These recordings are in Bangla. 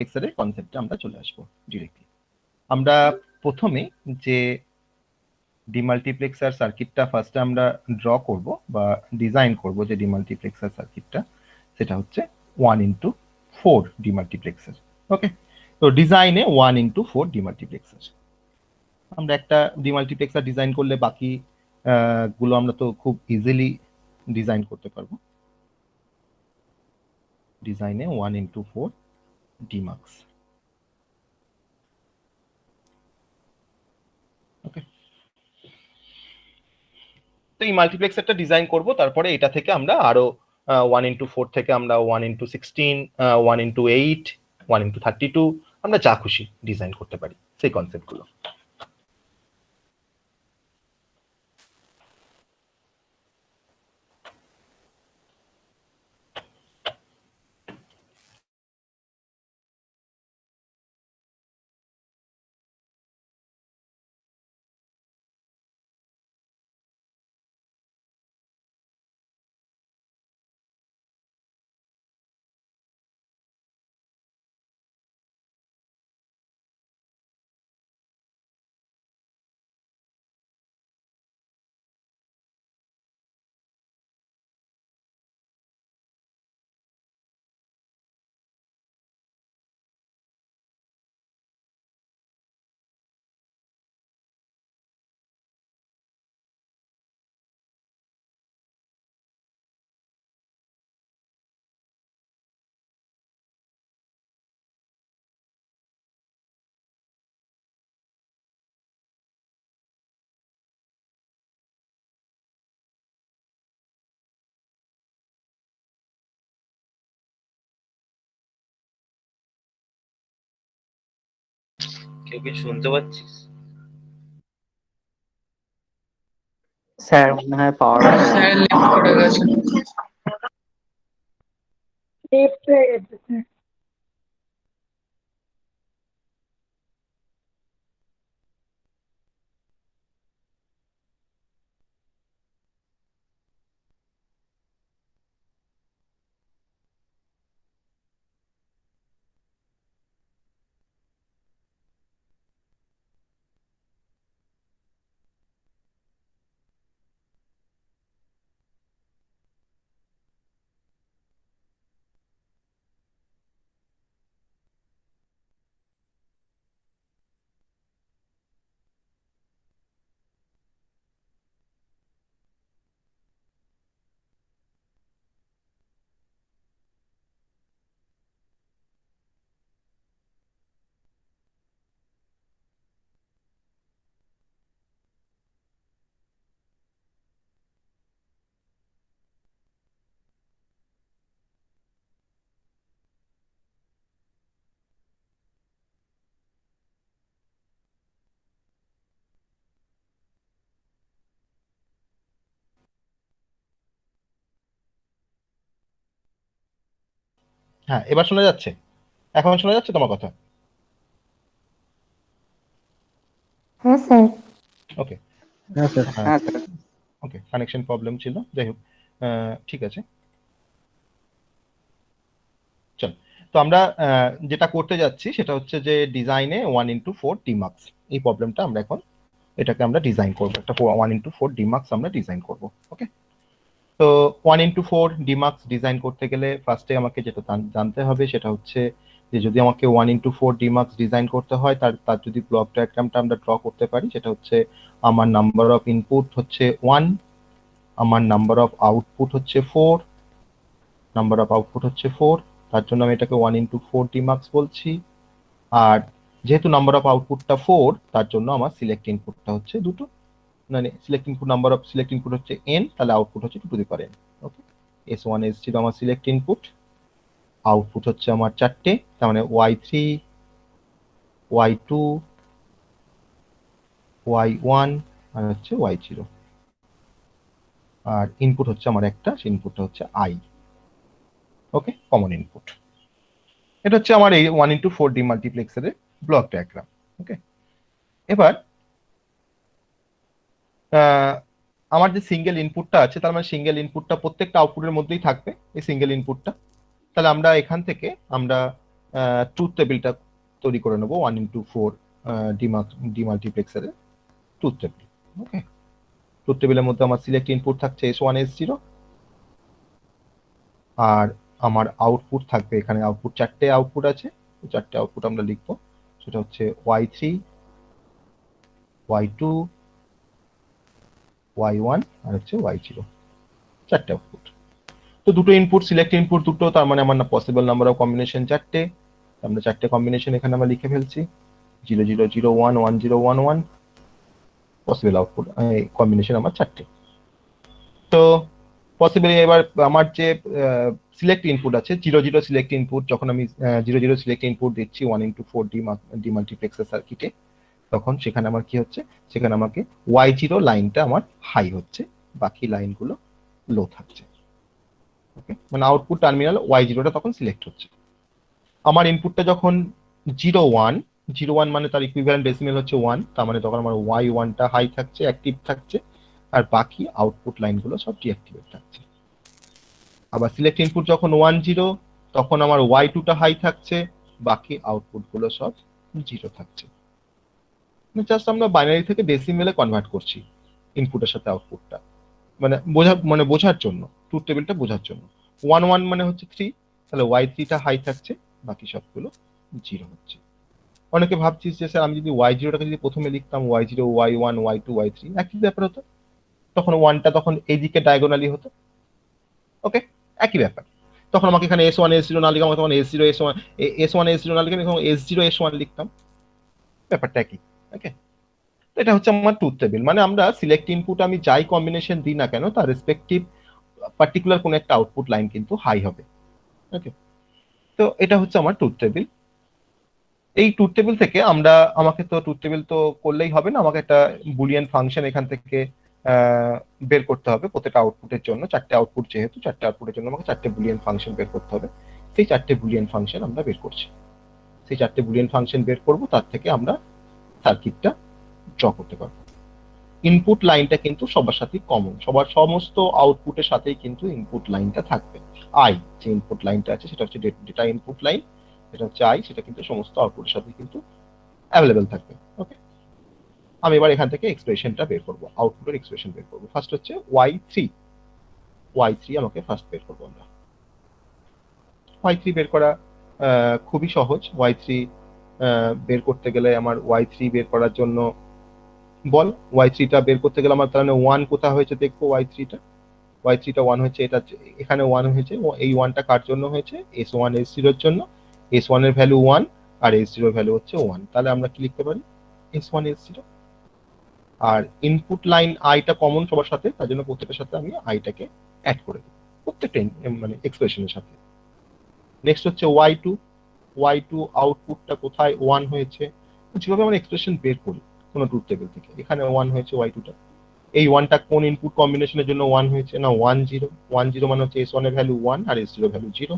মাল্টিপ্লেক্সারের কনসেপ্টে আমরা চলে আসবো ডিরেক্টলি। আমরা প্রথমে যে ডিমাল্টিপ্লেক্সার সার্কিটটা ফার্স্টে আমরা ড্র করব বা ডিজাইন করব, যে ডিমাল্টিপ্লেক্সার সার্কিটটা সেটা হচ্ছে 1x4 ডিমাল্টিপ্লেক্সার। ওকে, তো ডিজাইনে 1x4 ডিমাল্টিপ্লেক্সার। আমরা একটা ডিমাল্টিপ্লেক্সার ডিজাইন করলে বাকি গুলো আমরা তো খুব ইজিলি ডিজাইন করতে পারবো। ডিজাইনে 1x4 ডিমাক্স। ওকে, তো এই মাল্টিপ্লেক্সারটা ডিজাইন করব, তারপরে এটা থেকে আমরা আরো 1x4 থেকে আমরা 1x16, 1x8, 1x32 আমরা যা খুশি ডিজাইন করতে পারি সেই কনসেপ্টগুলো। কেউ কি শুনতে পাচ্ছিস? স্যার মনে হয় পাওয়ার স্যার লেফট করে গেছে। লেফট হয়ে গেছে স্যার। হ্যাঁ, এবার শোনা যাচ্ছে? এখন শোনা যাচ্ছে তোমার কথা? হ্যাঁ স্যার। ওকে, হ্যাঁ স্যার। ওকে, কানেকশন প্রবলেম ছিল, যাই হোক ঠিক আছে। চল, তো আমরা যেটা করতে যাচ্ছি সেটা হচ্ছে যে ডিজাইনে 1x4 ডিমাক্স, এই প্রবলেমটা আমরা এখন এটাকে আমরা ডিজাইন করবো, একটা 1x4 ডিমাক্স আমরা ডিজাইন করব। ওকে, তো 1x4 ডিমাক্স ডিজাইন করতে গেলে ফার্স্টে আমাকে যেটা জানতে হবে সেটা হচ্ছে যে যদি আমাকে 1x4 ডিমাক্স ডিজাইন করতে হয়, তার যদি ব্লক ডায়াগ্রামটা আমরা ড্র করতে পারি, সেটা হচ্ছে আমার নাম্বার অফ ইনপুট হচ্ছে 1, আমার নাম্বার অফ আউটপুট হচ্ছে 4, নাম্বার অফ আউটপুট হচ্ছে 4, তার জন্য আমি এটাকে 1x4 ডিমাক্স বলছি। আর যেহেতু নাম্বার অফ আউটপুটটা 4, তার জন্য আমার সিলেক্ট ইনপুটটা হচ্ছে দুটো, মানে select input number of select input হচ্ছে n, তাহলে আউটপুট হচ্ছে 2 two the power n। Okay, s1 s ছিল আমার সিলেক্ট ইনপুট, আউটপুট হচ্ছে আমার 4টে, তার মানে y3, y2, y1 আর হচ্ছে y0। আর ইনপুট হচ্ছে আমার একটা, সেই ইনপুটটা হচ্ছে i। Okay, common input. এটা হচ্ছে আমার এই 1x4 ডিমাল্টিপ্লেক্সারের ব্লক ডায়াগ্রাম। ওকে, এবার আমার যে সিঙ্গেল ইনপুটটা আছে, তার মানে সিঙ্গেল ইনপুটটা প্রত্যেকটা আউটপুটের মধ্যেই থাকবে, এই সিঙ্গেল ইনপুটটা। তাহলে আমরা এখান থেকে আমরা ট্রুথ টেবিলটা তৈরি করে নেবো 1x4 ডিমাল্টিপ্লেক্সারের ট্রুথ টেবিল। ওকে, ট্রুথ টেবিলের মধ্যে আমার সিলেক্ট ইনপুট থাকছে S1 S0, আর আমার আউটপুট থাকবে, এখানে আউটপুট চারটে আউটপুট আছে, চারটে আউটপুট আমরা লিখবো। সেটা হচ্ছে Y3, Y2, Y1 আর হচ্ছে Y0, চারটে আউটপুট। তো দুটো ইনপুট, সিলেক্ট ইনপুট দুটো, তার মানে আমার না পসিবল নাম্বার অফ কম্বিনেশন চারটে। আমরা চারটে কম্বিনেশন এখানে আমরা লিখে ফেলছি, 0 0 0 1 1 0 1 1, পসিবল আউটপুট কম্বিনেশন আমার চারটে। তো পসিবলি এবার আমার যে সিলেক্ট ইনপুট আছে 0 0 সিলেক্ট ইনপুট, যখন আমি 0 0 সিলেক্ট ইনপুট দিচ্ছি 1x4 ডিমাল্টিপ্লেক্সার সার্কিটে, তখন সেখানে আমার কি হচ্ছে, সেখানে আমাকে Y0 লাইনটা আমার হাই হচ্ছে, বাকি লাইনগুলো লো থাকছে। ওকে, মানে আউটপুট টার্মিনাল Y0টা তখন সিলেক্ট হচ্ছে। আমার ইনপুটটা যখন 0 1 0 1 মানে তার ইকুইভ্যালেন্ট ডেসিমেল হচ্ছে 1, তার মানে তখন আমার Y1টা হাই থাকছে, অ্যাক্টিভ থাকছে, আর বাকি আউটপুট লাইনগুলো সব ডিঅ্যাক্টিভেট থাকছে। আবার সিলেক্ট ইনপুট যখন 1 0, তখন আমার Y2টা হাই থাকছে, বাকি আউটপুট গুলো সব 0 থাকছে। জাস্ট আমরা বাইনারি থেকে ডেসিমেলে কনভার্ট করছি ইনপুটের সাথে আউটপুটটা, মানে বোঝার জন্য, ট্রুথ টেবিলটা বোঝার জন্য। 1 1 মানে হচ্ছে 3, তাহলে Y3টা হাই থাকছে, বাকি সবগুলো 0 হচ্ছে। অনেকে ভাবছিস যে স্যার আমি যদি Y0টাকে যদি প্রথমে লিখতাম Y0 Y1 Y2 Y3, একই ব্যাপার হতো, তখন 1টা তখন এইদিকে ডায়াগোনালি হতো। ওকে, একই ব্যাপার। তখন আমাকে এখানে S1 S0 না লিখে আমাকে তখন S0 S1 S1 S0 না লিখে আমি S0 S1 লিখতাম, ব্যাপারটা একই। ওকে, এটা হচ্ছে আমার ট্রুথ টেবিল। মানে আমরা সিলেক্ট ইনপুট আমি যাই কম্বিনেশন দিই না কেন, তার রেসপেক্টিভ পার্টিকুলার কোন একটা আউটপুট লাইন কিন্তু হাই হবে। ওকে, তো এটা হচ্ছে আমার ট্রুথ টেবিল। এই ট্রুথ টেবিল থেকে আমাকে তো ট্রুথ টেবিল তো করলেই হবে না, আমাকে একটা বুলিয়ান ফাংশন এখান থেকে বের করতে হবে প্রত্যেকটা আউটপুটের জন্য। চারটে আউটপুট, যেহেতু চারটে আউটপুটের জন্য আমাকে চারটে বুলিয়ান ফাংশন বের করতে হবে। সেই চারটে বুলিয়ান ফাংশন আমরা বের করছি। সেই চারটে বুলিয়ান ফাংশন বের করব, তার থেকে আমরা সার্কিটটা ড্র করতে পারবো। ইনপুট লাইনটা কিন্তু সবার সাথেই কমন, সবার সমস্ত আউটপুটের সাথেই কিন্তু ইনপুট লাইনটা থাকবে। আই যে ইনপুট লাইনটা আছে সেটা হচ্ছে ডেটা ইনপুট লাইন, সেটা হচ্ছে আই, সেটা কিন্তু সমস্ত আউটপুটের সাথে কিন্তু অ্যাভেলেবেল থাকবে। ওকে, আমি এবার এখান থেকে এক্সপ্রেশনটা বের করব, আউটপুটের এক্সপ্রেশন বের করব। ফার্স্ট হচ্ছে Y3 আমাকে ফার্স্ট বের করবো আমরা। Y3 বের করা খুবই সহজ। Y3 বের করতে গেলে আমার Y3 বের করার জন্য বল, Y3টা বের করতে গেলে আমার তাহলে 1 কোথায় হয়েছে দেখবো। Y3টা 1 হয়েছে, এটা এখানে 1 হয়েছে। এই 1টা কার জন্য হয়েছে? S1 S0 এর জন্য। S1 এর ভ্যালু 1 আর S0 এর ভ্যালু হচ্ছে 1, তাহলে আমরা কি লিখতে পারি? S1 S0। আর ইনপুট লাইন আইটা কমন সবার সাথে, তার জন্য প্রত্যেকটার সাথে আমি আইটাকে অ্যাড করে দেব, প্রত্যেকটা মানে এক্সপ্রেশনের সাথে। নেক্সট হচ্ছে Y2 আউটপুটটা কোথায় 1 হয়েছে, যেভাবে আমরা এক্সপ্রেশন বের করি কোনো ট্রুথ টেবিল থেকে, এখানে 1 হয়েছে Y2টা। এই 1টা কোন ইনপুট কম্বিনেশনের জন্য 1 হয়েছে? না 1 0। 1 0 মানে হচ্ছে S1 এর ভ্যালু 1 আর S0 এর ভ্যালু 0,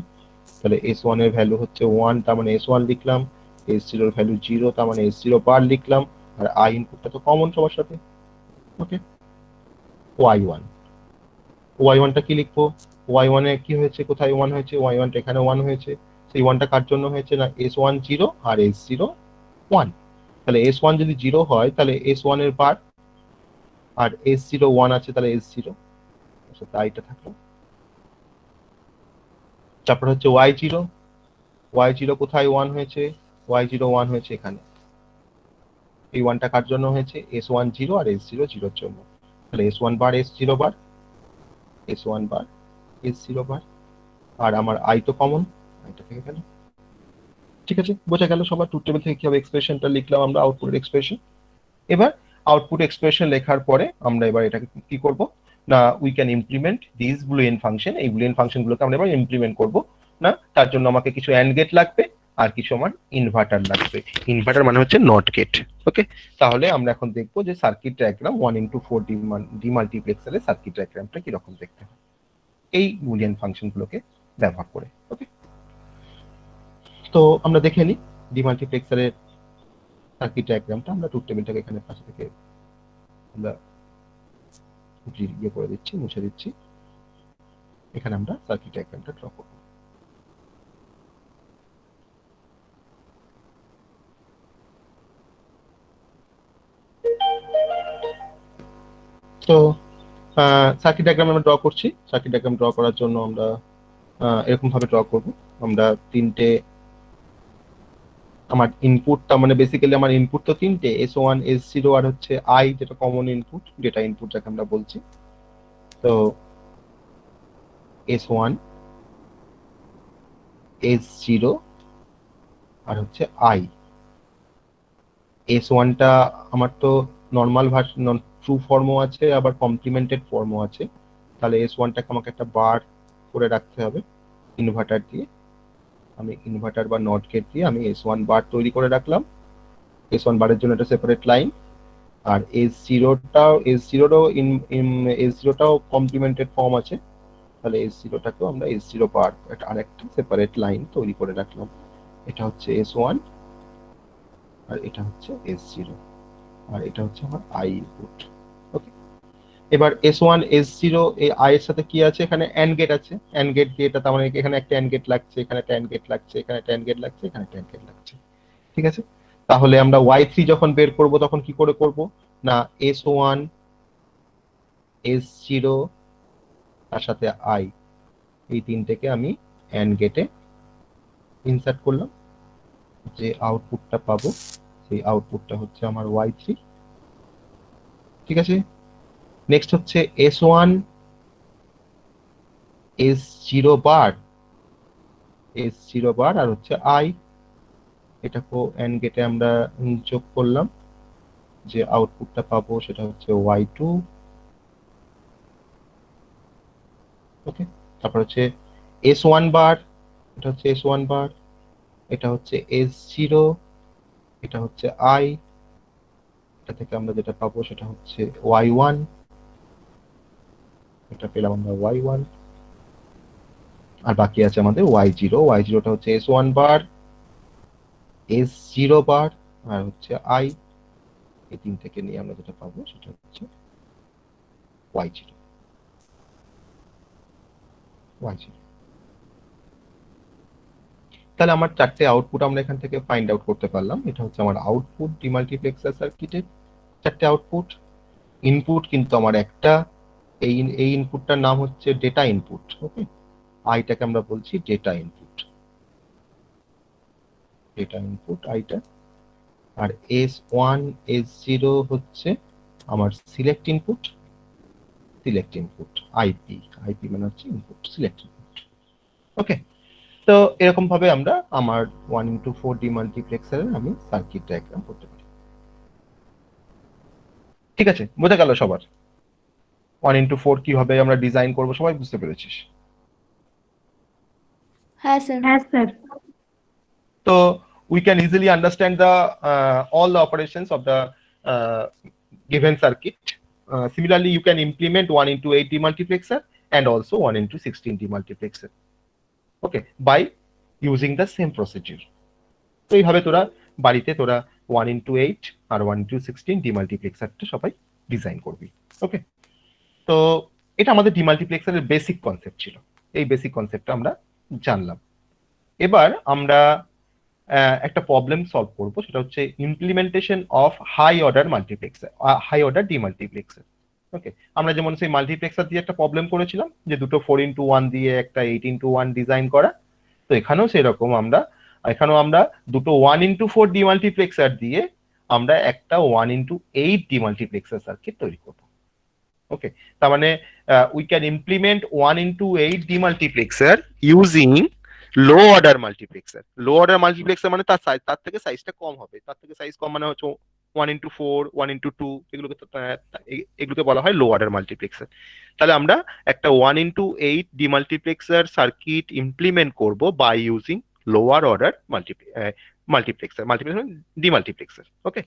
তাহলে S1 এর ভ্যালু হচ্ছে 1, তার মানে S1 লিখলাম। S0 এর ভ্যালু 0, তার মানে S0 বার লিখলাম। আর আই ইনপুটটা তো কমন সবার সাথে। ওকে, Y1টা কি লিখবো? Y1 এ কি হয়েছে, কোথায় 1 হয়েছে? Y1টা এখানে 1 হয়েছে। সেই 1টা কার জন্য হয়েছে? না S1 0 আর S0 1, তাহলে S1 যদি 0 হয় তাহলে S1 এর বার, আর S0 1 আছে, তাহলে S0 সাথে আইটা থাকলো। তারপর হচ্ছে Y0 কোথায় 1 হয়েছে? Y0 1 হয়েছে এখানে। এই 1টা কার জন্য হয়েছে? S1 0 আর S0 0 এর জন্য, তাহলে S1 বার S0 বার, S1 বার S0 বার, আর আমার আই তো কমন, আইটা থেকে গেল। ঠিক আছে, বোঝা গেল সবার ট্রুথ টেবিল থেকে কিভাবে এক্সপ্রেশনটা লিখলাম আমরা, আউটপুটের এক্সপ্রেশন। এবার আউটপুট এক্সপ্রেশন লেখার পরে আমরা এবার এটাকে কি করব না, we can implement this Boolean function. এই বুলিয়ান ফাংশনগুলোকে আমরা এবার ইমপ্লিমেন্ট করব না, তার জন্য আমাকে কিছু অ্যান্ড গেট লাগবে আর কিছু আমার ইনভার্টার লাগবে। ইনভার্টার মানে হচ্ছে নট গেট। ওকে, তাহলে আমরা এখন দেখবো যে সার্কিট ডায়াগ্রাম 1x4 ডিমাল্টিপ্লেক্সারের সার্কিট ডায়াগ্রামটা কিরকম দেখতে হয় এই বুলিয়ান ফাংশনগুলোকে ব্যবহার করে। ওকে, তো আমরা দেখে নিই ডিমাল্টিপ্লেক্সারের সার্কিট ডায়াগ্রামটা। আমরা ট্রুথ টেবিলটাকে এখানে পাশে থেকে আমরা ইয়ে করে দিচ্ছি, মুছে দিচ্ছি। এখানে আমরা সার্কিট ডায়াগ্রামটা ড্র করব। তো সার্কিট ডায়াগ্রাম আমরা ড্র করছি। সার্কিট ডায়াগ্রাম ড্র করার জন্য আমরা এরকম ভাবে ড্র করব। আমরা তিনটে, আমার ইনপুট, তার মানে বেসিক্যালি আমার ইনপুট তো তিনটে, S1 S0 আর হচ্ছে আই, যেটা কমন ইনপুট, ডেটা ইনপুট যাকে আমরা বলছি। তো S1 S0 আর হচ্ছে আই। S1টা আমার তো নর্মাল ভার্সন, ট্রু ফর্মও আছে, আবার কমপ্লিমেন্টেড ফর্মও আছে। তাহলে S1টাকে আমাকে একটা বার করে রাখতে হবে ইনভার্টার দিয়ে। আমি ইনভার্টার বা নট গেট দিয়ে আমি S1 বার তৈরি করে রাখলাম। S1 বারের জন্য একটা সেপারেট লাইন। আর S0টাও কমপ্লিমেন্টেড ফর্ম আছে। তাহলে S0টাকেও আমরা S0 বার আরেকটা সেপারেট লাইন তৈরি করে রাখলাম। এটা হচ্ছে S1 আর এটা হচ্ছে S0 আর এটা হচ্ছে আমার আই ইনপুট। ওকে, এবার S1 S0 এই আই এর সাথে কি আছে, এখানে অ্যান্ড গেট আছে। অ্যান্ড গেট দিয়ে এটা, তার মানে এখানে একটা অ্যান্ড গেট লাগছে, এখানে একটা অ্যান্ড গেট লাগছে, এখানে একটা অ্যান্ড গেট লাগছে, এখানে একটা অ্যান্ড গেট লাগছে। ঠিক আছে, তাহলে আমরা Y3 যখন বের করব তখন কি করে করব না, S1 S0 তার সাথে আই, এই তিনটেকে আমি অ্যান্ড গেটে ইনসার্ট করলাম। যে আউটপুটটা পাবো সেই আউটপুটটা হচ্ছে আমার Y3। ঠিক আছে, নেক্সট হচ্ছে S1 S0 বার, S0 বার আর হচ্ছে আই, এটাকেও অ্যান্ড গেটে আমরা যোগ করলাম। যে আউটপুটটা পাবো সেটা হচ্ছে Y2। ওকে, তারপর হচ্ছে S1 বার, এটা হচ্ছে S1 বার, এটা হচ্ছে S0, এটা হচ্ছে আই, এটা থেকে আমরা যেটা পাবো সেটা হচ্ছে Y1, এটা পেলাম আমরা Y1। আর বাকি আছে আমাদের Y0, Y0টা হচ্ছে S1 বার, S0 বার আর হচ্ছে আই, এই তিন থেকে নিয়ে আমরা যেটা পাবো সেটা হচ্ছে Y0, Y0। তাহলে আমার চারটে আউটপুট আমরা এখান থেকে ফাইন্ড আউট করতে পারলাম। এটা হচ্ছে আমার আউটপুট ডিমাল্টিপ্লেক্সার সার্কিটের চারটে আউটপুট। ইনপুট কিন্তু আমার একটা, এই ইনপুটটার নাম হচ্ছে ডেটা ইনপুট। ওকে, আইটাকে আমরা বলছি ডেটা ইনপুট, ডেটা ইনপুট আইটা। আর S1 S0 হচ্ছে আমার select input, select input IP, IP মানে হচ্ছে ইনপুট, সিলেক্ট ইনপুট। ওকে, তো এরকম ভাবে আমরা আমার 1x4 ডিমাল্টিপ্লেক্সারের আমি সার্কিট ডায়াগ্রাম করতে পারি। ঠিক আছে, বোঝা গেল সবার 1x4 কিভাবে আমরা ডিজাইন করব, সবাই বুঝতে পেরেছিস? হ্যাঁ sir. Yes, sir. So we can easily understand the all the operations of the given circuit. Similarly, you can implement 1x8 demultiplexer and also 1x16 demultiplexer. Okay, by using the same procedure. তো এইভাবে তোরা বাড়িতে তোরা 1x8 আর 1x16 ডিমাল্টিপ্লেক্সারটা সবাই ডিজাইন করবি। ওকে, তো এটা আমাদের ডিমাল্টিপ্লেক্সারের বেসিক কনসেপ্ট ছিল। এই বেসিক কনসেপ্টটা আমরা জানলাম। এবার আমরা একটা প্রবলেম সলভ করব, সেটা হচ্ছে implementation of high order multiplexer, high order demultiplexer. Okay, আমরা যেমন সেই মাল্টিপ্লেক্সার দিয়ে একটা প্রবলেম করেছিলাম যে দুটো 4x1 দিয়ে একটা 8x1 ডিজাইন করা। তো এখানেও সেরকম আমরা দুটো 1x4 ডিমাল্টিপ্লেক্সার দিয়ে আমরা একটা 1x8 ডিমাল্টিপ্লেক্সার সার্কিট তৈরি করব। ওকে, তার মানে we can implement 1x8 demultiplexer using low order multiplexer. Low order multiplexer মানে তার থেকে সাইজটা কম হবে, তার থেকে সাইজ কম মানে হচ্ছে 1x4 1x2, এগুলোকে বলা হয় লো অর্ডার মাল্টিপ্লেক্সার। তাহলে আমরা একটা 1x8 ডিমাল্টিপ্লেক্সার সার্কিট ইমপ্লিমেন্ট করব by using lower order multiplexer demultiplexer. Okay,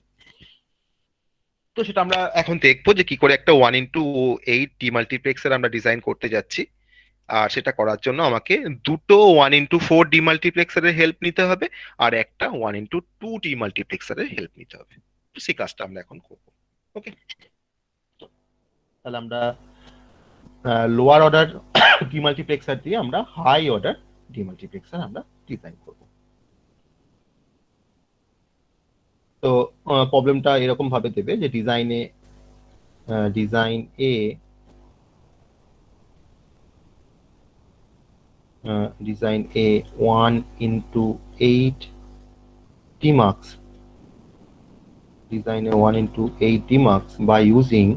তো সেটা আমরা এখন দেখবো যে কি করে একটা 1x8 ডিমাল্টিপ্লেক্সার আমরা ডিজাইন করতে যাচ্ছি। আর সেটা করার জন্য আমাকে দুটো 1x4 ডিমাল্টিপ্লেক্সারের হেল্প নিতে হবে আর একটা 1x2 ডিমাল্টিপ্লেক্সারের হেল্প নিতে হবে। তো সেই কাজটা আমরা এখন করবো। ওকে, তাহলে আমরা লোয়ার অর্ডার ডিমাল্টিপ্লেক্সার দিয়ে আমরা হাই অর্ডার ডিমাল্টিপ্লেক্সার আমরা ডিজাইন করব। তো প্রবলেমটা এরকম ভাবে দেবে যে ডিজাইনে design A, design A 1 into 8 Tmax, design A 1 into 8 Tmax by using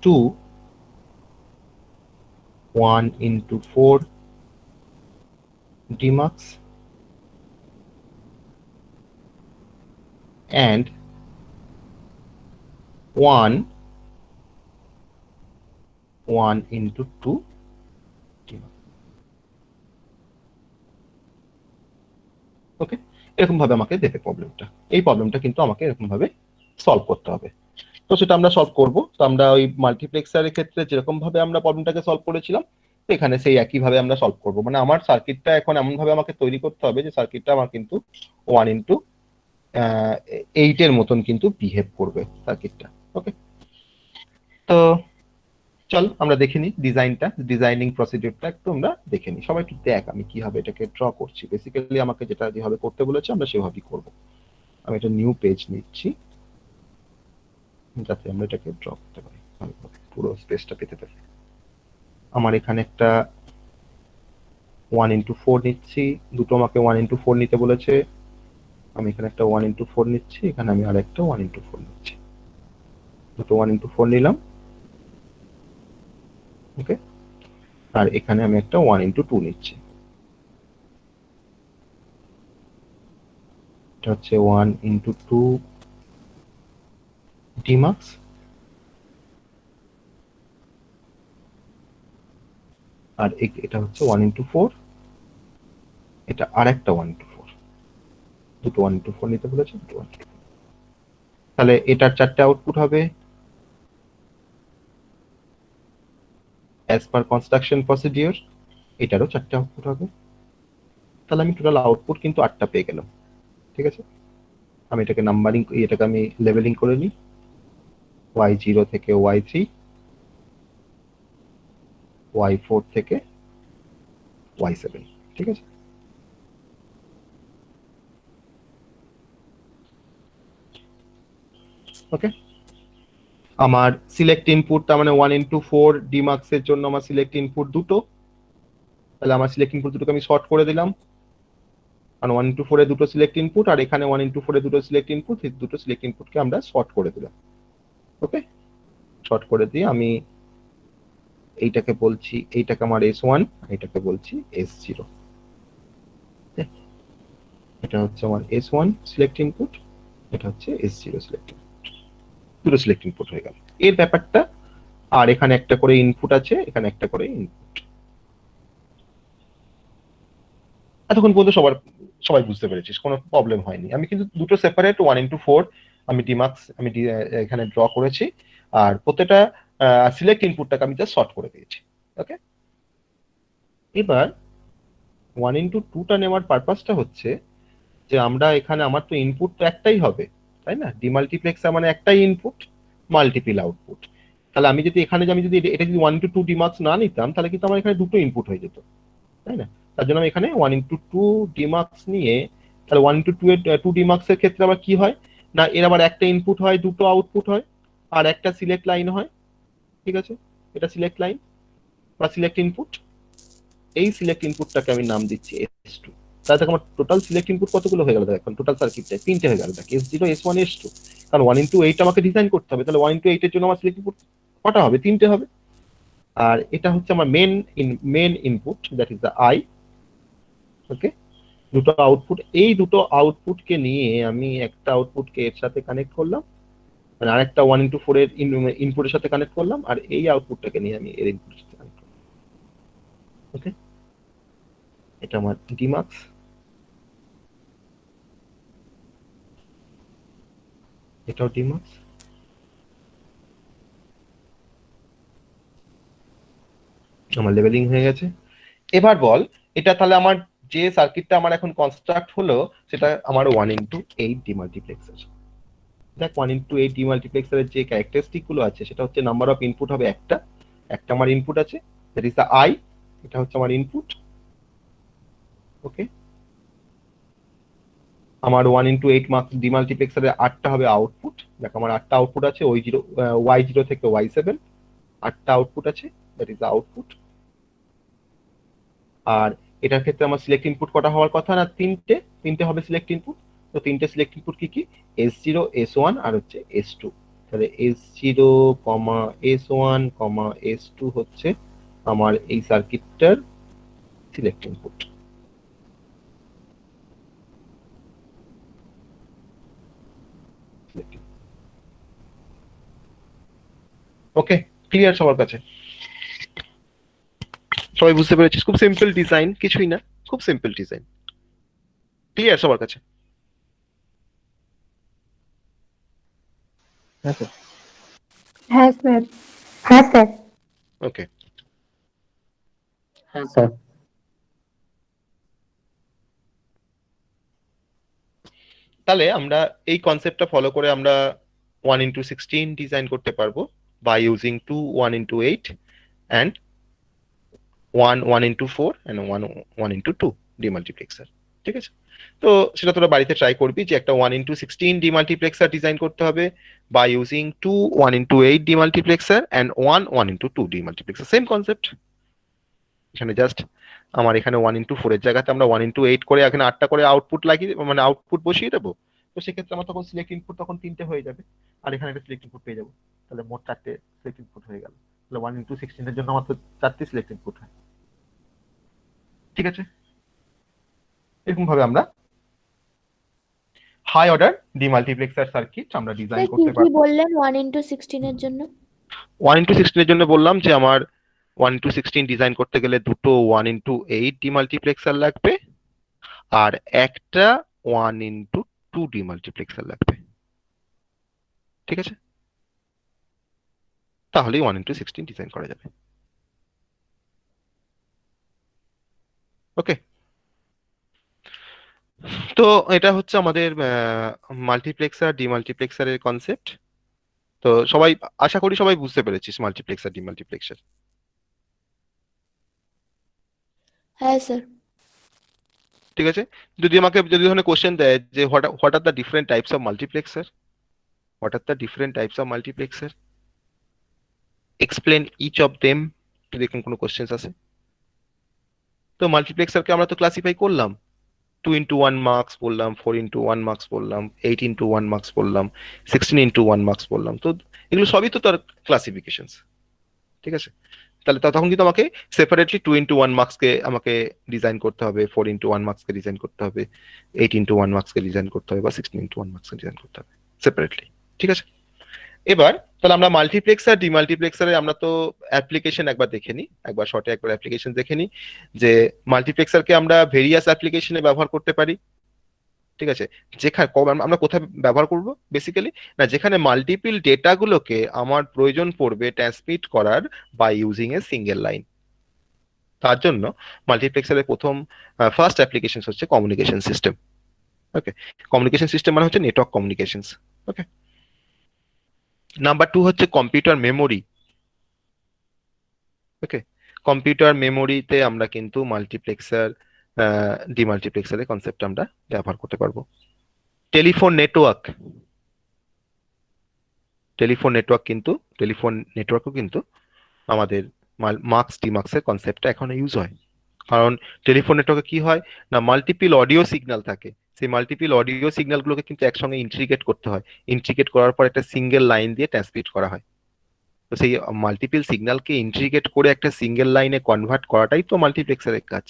two 1 into 4 Tmax and 1 into 2 Tmax. ওকে, এরকম ভাবে আমাকে দেবে প্রবলেমটা। এই প্রবলেমটা কিন্তু আমাকে এরকম ভাবে সলভ করতে হবে। তো সেটা আমরা সলভ করব। তো আমরা ওই মাল্টিপ্লেক্সারের ক্ষেত্রে যেরকম ভাবে আমরা প্রবলেমটাকে সলভ করেছিলাম, এখানে সেই একই ভাবে আমরা সলভ করব। মানে আমার সার্কিটটা এখন এমন ভাবে আমাকে তৈরি করতে হবে যে সার্কিটটা আমার কিন্তু 1 ইন্টু 8 এর মতন কিন্তু বিহেভ করবে সার্কিটটা। ওকে, তো চল আমরা দেখে নিই ডিজাইনটা, ডিজাইনিং প্রসিডিউরটা একটু আমরা দেখে নিই। সবাই একটু দেখ আমি কিভাবে এটাকে ড্র করছি। বেসিক্যালি আমাকে যেটা যেভাবে করতে বলেছে আমরা সেভাবেই করব। আমি একটা নিউ পেজ নিচ্ছি যাতে আমরা এটাকে ড্র করতে পারি, পুরো স্পেসটা পেতে পারি। আমার এখানে একটা 1 ইন্টু 4 নিচ্ছি, দুটো আমাকে 1 ইন্টু 4 নিতে বলেছে। আমি এখানে একটা 1 ইন্টু 4 নিচ্ছি, এখানে আমি আরেকটা 1 ইন্টু 4 নিচ্ছি, দুটো 1 ইন্টু 4 নিলাম। ওকে, আর এখানে আমি একটা 1 ইন্টু 2 নিচ্ছি, এটা হচ্ছে 1 ইন্টু 2 Tmax, আর এটা হচ্ছে 1 ইন্টু 4, এটা আরেকটা 1 ইন্টু 4, দুটো 1 ইন্টু 4 নিতে বলেছে, দুটো 1 ইন্টু 4। তাহলে এটার চারটে আউটপুট হবে অ্যাজ পার কনস্ট্রাকশন প্রসিডিওর, এটারও চারটে আউটপুট হবে। তাহলে আমি টোটাল আউটপুট কিন্তু 8টা পেয়ে গেলাম। ঠিক আছে, আমি এটাকে নাম্বারিং, এটাকে আমি লেভেলিং করে নিই, y0 থেকে y3, y4 থেকে y7। ঠিক আছে, ওকে। আমার সিলেক্ট ইনপুট তার মানে 1 ইন্টু 4 ডিমাক্স এর জন্য আমার সিলেক্ট ইনপুট দুটো, তাহলে আমার সিলেক্ট ইনপুট দুটোকে আমি শর্ট করে দিলাম, কারণ 1 ইন্টু 4 এ দুটো সিলেক্ট ইনপুট আর এখানে 1 ইন্টু 4 এ দুটো সিলেক্ট ইনপুট, এই দুটো সিলেক্ট ইনপুটকে আমরা শর্ট করে দিলাম। ওকে, শর্ট করে দিয়ে আমি এইটাকে বলছি, এইটাকে আমার S1, এইটাকে বলছি S0। এটা হচ্ছে আমার S1 সিলেক্ট ইনপুট, এটা হচ্ছে S0 সিলেক্ট ইনপুট, দুটো সিলেক্ট ইনপুট হয়ে গেল এর ব্যাপারটা। আর এখানে একটা করে ইনপুট আছে, এখানে একটা করে ইনপুট। এতক্ষণ পর্যন্ত সবাই বুঝতে পেরেছিস, কোনো প্রবলেম হয়নি। আমি কিন্তু দুটো সেপারেট 1 ইন্টু 4 আমি ডিমাক্স আমি এখানে ড্র করেছি, আর প্রত্যেকটা সিলেক্ট ইনপুটটাকে আমি জাস্ট শর্ট করে দিয়েছি। ওকে, এবার 1 ইন্টু 2টা নেওয়ার পারপাসটা হচ্ছে যে আমরা এখানে, আমার তো ইনপুট তো একটাই হবে, তাই না? ডিমাল্টিপ্লেক্সার মানে একটাই ইনপুট, মাল্টিপল আউটপুট। তাহলে আমি যদি এখানে এটা যদি 1 ইন্টু 2 ডিমাক্স না নিতাম, তাহলে কিন্তু আমার এখানে দুটো ইনপুট হয়ে যেত, তাই না? তার জন্য আমি এখানে 1 ইন্টু 2 ডিমাক্স নিয়ে, তাহলে 1 ইন্টু 2 এর 2 ডিমাক্স এর ক্ষেত্রে আবার কি হয় না, এর আবার একটা ইনপুট হয়, দুটো আউটপুট হয়, আর একটা সিলেক্ট লাইন হয়। ঠিক আছে, এটা সিলেক্ট লাইন বা সিলেক্ট ইনপুট। এই সিলেক্ট ইনপুটটাকে আমি নাম দিচ্ছি S2। তাহলে দেখো আমার টোটাল সিলেক্ট ইনপুট কতগুলো হয়ে গেল, এখন টোটাল সার্কিটটা 3টে হয়ে গেল, দেখ S0 S1 S2। কারণ 1 ইন্টু 8 আমাকে ডিজাইন করতে হবে, তাহলে 1 ইন্টু 8 এর জন্য আমার সিলেক্ট ইনপুট কটা হবে, 3টে হবে। আর এটা হচ্ছে আমার main input, that is the I। Okay, দুটো আউটপুট, এই দুটো আউটপুটকে নিয়ে আমি একটা আউটপুটকে এর সাথে কানেক্ট করলাম, মানে আরেকটা 1 ইন্টু 4 এর ইনপুটের সাথে কানেক্ট করলাম, আর এই আউটপুটটাকে নিয়ে আমি এর ইনপুটের সাথে কানেক্ট করলাম। ওকে, এটা আমার ডিমাক্স, এটাও ডিমাক্স। আমার লেভেলিং হয়ে গেছে। এবার বল, এটা তাহলে আমার যে সার্কিটটা আমার এখন কনস্ট্রাক্ট হলো, সেটা আমার 1 ইন্টু 8 ডিমাল্টিপ্লেক্সার। দেখ 1 ইন্টু 8 ডিমাল্টিপ্লেক্সারের যে ক্যারেক্টারিস্টিক গুলো আছে, সেটা হচ্ছে নাম্বার অফ ইনপুট হবে একটা আমার ইনপুট আছে, দ্যাট ইজ দ্য I, এটা হচ্ছে আমার ইনপুট। ওকে, আমার 1x8 মার্কস ডিমাল্টিপ্লেক্সারের 8টা হবে আউটপুট। দেখো আমার 8টা আউটপুট আছে, y0 থেকে y7 8টা আউটপুট আছে, দ্যাট ইজ আউটপুট। আর এটার ক্ষেত্রে আমার সিলেক্ট ইনপুট কটা হওয়ার কথা না, তিনটে হবে সিলেক্ট ইনপুট। তো তিনটে সিলেক্ট ইনপুট কি কি, S0 S1 আর হচ্ছে S2। তাহলে S0 S1 S2 হচ্ছে আমার এই সার্কিটটার সিলেক্ট ইনপুট। ওকে, ক্লিয়ার সবার কাছে? সবাই বুঝতে পেরেছিস? খুব সিম্পল ডিজাইন, কিছুই না, খুব সিম্পল ডিজাইন। ক্লিয়ার সবার কাছে? হ্যাঁ স্যার। হ্যাঁ স্যার। হ্যাঁ স্যার। ওকে, হ্যাঁ স্যার। তাহলে আমরা এই কনসেপ্টটা ফলো করে আমরা 1x16 ডিজাইন করতে পারবো by using 2 1x8 and 1x4 and 1x2 demultiplexer. ঠিক আছে, তো সেটা তোরা বাড়িতে ট্রাই করবি যে একটা 1x16 ডিমাল্টিপ্লেক্সার ডিজাইন করতে হবে by using 2 1x8 demultiplexer and 1x2 demultiplexer. Same concept, এখানে জাস্ট আমার এখানে 1x4 এর জায়গাতে আমরা 1x8 করে এখানে 8টা করে আউটপুট লাগিয়ে, মানে আউটপুট বসিয়ে দেবো। তো সেক্ষেত্রে আমার তখন সিলেক্ট ইনপুট তখন 3টে হয়ে যাবে, আর এখানে একটা সিলেক্ট ইনপুট পেয়ে যাবো। তাহলে মোট 4টে সিলেক্ট ইনপুট হয়ে গেল। তাহলে 1x16 এর জন্য আমার তো 4টে সিলেক্ট ইনপুট হয়। ঠিক আছে, এরকম ভাবে আমরা হাই অর্ডার ডিমাল্টিপ্লেক্সার সার্কিট আমরা ডিজাইন কি করতে কি পারবো। বললেন 1x16 এর জন্য? 1x16 এর জন্য বললাম যে আমার 1x16 ডিজাইন করতে গেলে দুটো 1x8 ডিমাল্টিপ্লেক্সার লাগবে আর একটা 1x2 ডিমাল্টিপ্লেক্সার লাগবে। ঠিক আছে, তাহলেই 1x16 ডিজাইন করা যাবে। ওকে, তো এটা হচ্ছে আমাদের মাল্টিপ্লেক্সার ডিমাল্টিপ্লেক্সারের কনসেপ্ট। তো সবাই, আশা করি সবাই বুঝতে পেরেছিস মাল্টিপ্লেক্সার ডিমাল্টিপ্লেক্সার। হ্যাঁ স্যার। ঠিক আছে, যদি ধরনের কোশ্চেন দেয় যে what are the different types of multiplexer, what are the different types of multiplexer, explain each of them, যদি এরকম কোনো কোশ্চেন আছে। তো মাল্টিপ্লেক্সারকে আমরা তো ক্লাসিফাই করলাম, 2x1 মার্কস বললাম, 4x1 মার্কস বললাম, 8x1 মার্কস বললাম, 16x1 মার্কস বললাম। তো এগুলো সবই তো তার ক্লাসিফিকেশন। ঠিক আছে, তাহলে তখন কিন্তু আমাকে সেপারেটলি 2x1 মার্কসকে আমাকে ডিজাইন করতে হবে, 4x1 মার্কসকে ডিজাইন করতে হবে, 8x1 মার্কসকে ডিজাইন করতে হবে, বা 16x1 মার্কসকে ডিজাইন করতে হবে সেপারেটলি। ঠিক আছে, এবার তাহলে আমরা মাল্টিপ্লেক্সার ডিমাল্টিপ্লেক্সারে আমরা তো অ্যাপ্লিকেশন একবার দেখে নিই, একবার শর্টে একবার অ্যাপ্লিকেশন দেখে নিই যে মাল্টিপ্লেক্সারকে আমরা ভেরিয়াস অ্যাপ্লিকেশনে ব্যবহার করতে পারি। ঠিক আছে, যেখানে আমরা কোথায় ব্যবহার করব বেসিক্যালি না, যেখানে মাল্টিপল ডেটাগুলোকে আমার প্রয়োজন পড়বে ট্রান্সমিট করার by using a single line. তার জন্য মাল্টিপ্লেক্সারের ফার্স্ট অ্যাপ্লিকেশন হচ্ছে communication system. Okay, communication system মানে হচ্ছে নেটওয়ার্ক কমিউনিকেশনস। ওকে, নাম্বার 2 হচ্ছে কম্পিউটার মেমোরি। ওকে, কম্পিউটার মেমোরিতে আমরা কিন্তু মাল্টিপ্লেক্সার ডিমাল্টিপ্লেক্সারের কনসেপ্ট আমরা ব্যবহার করতে পারবো। টেলিফোন নেটওয়ার্ক, টেলিফোন নেটওয়ার্কও কিন্তু আমাদের মার্কস ডিমার্কসের কনসেপ্টটা এখন ইউজ হয়। কারণ টেলিফোন নেটওয়ার্কে কি হয় না, মাল্টিপল অডিও সিগন্যাল থাকে, সেই মাল্টিপল অডিও সিগন্যালগুলোকে কিন্তু একসঙ্গে ইন্টিগ্রেট করতে হয়, ইন্টিগ্রেট করার পর একটা সিঙ্গেল লাইন দিয়ে ট্রান্সমিট করা হয়। তো সেই মাল্টিপল সিগন্যালকে ইন্টিগ্রেট করে একটা সিঙ্গেল লাইনে কনভার্ট করাটাই তো মাল্টিপ্লেক্সারের কাজ।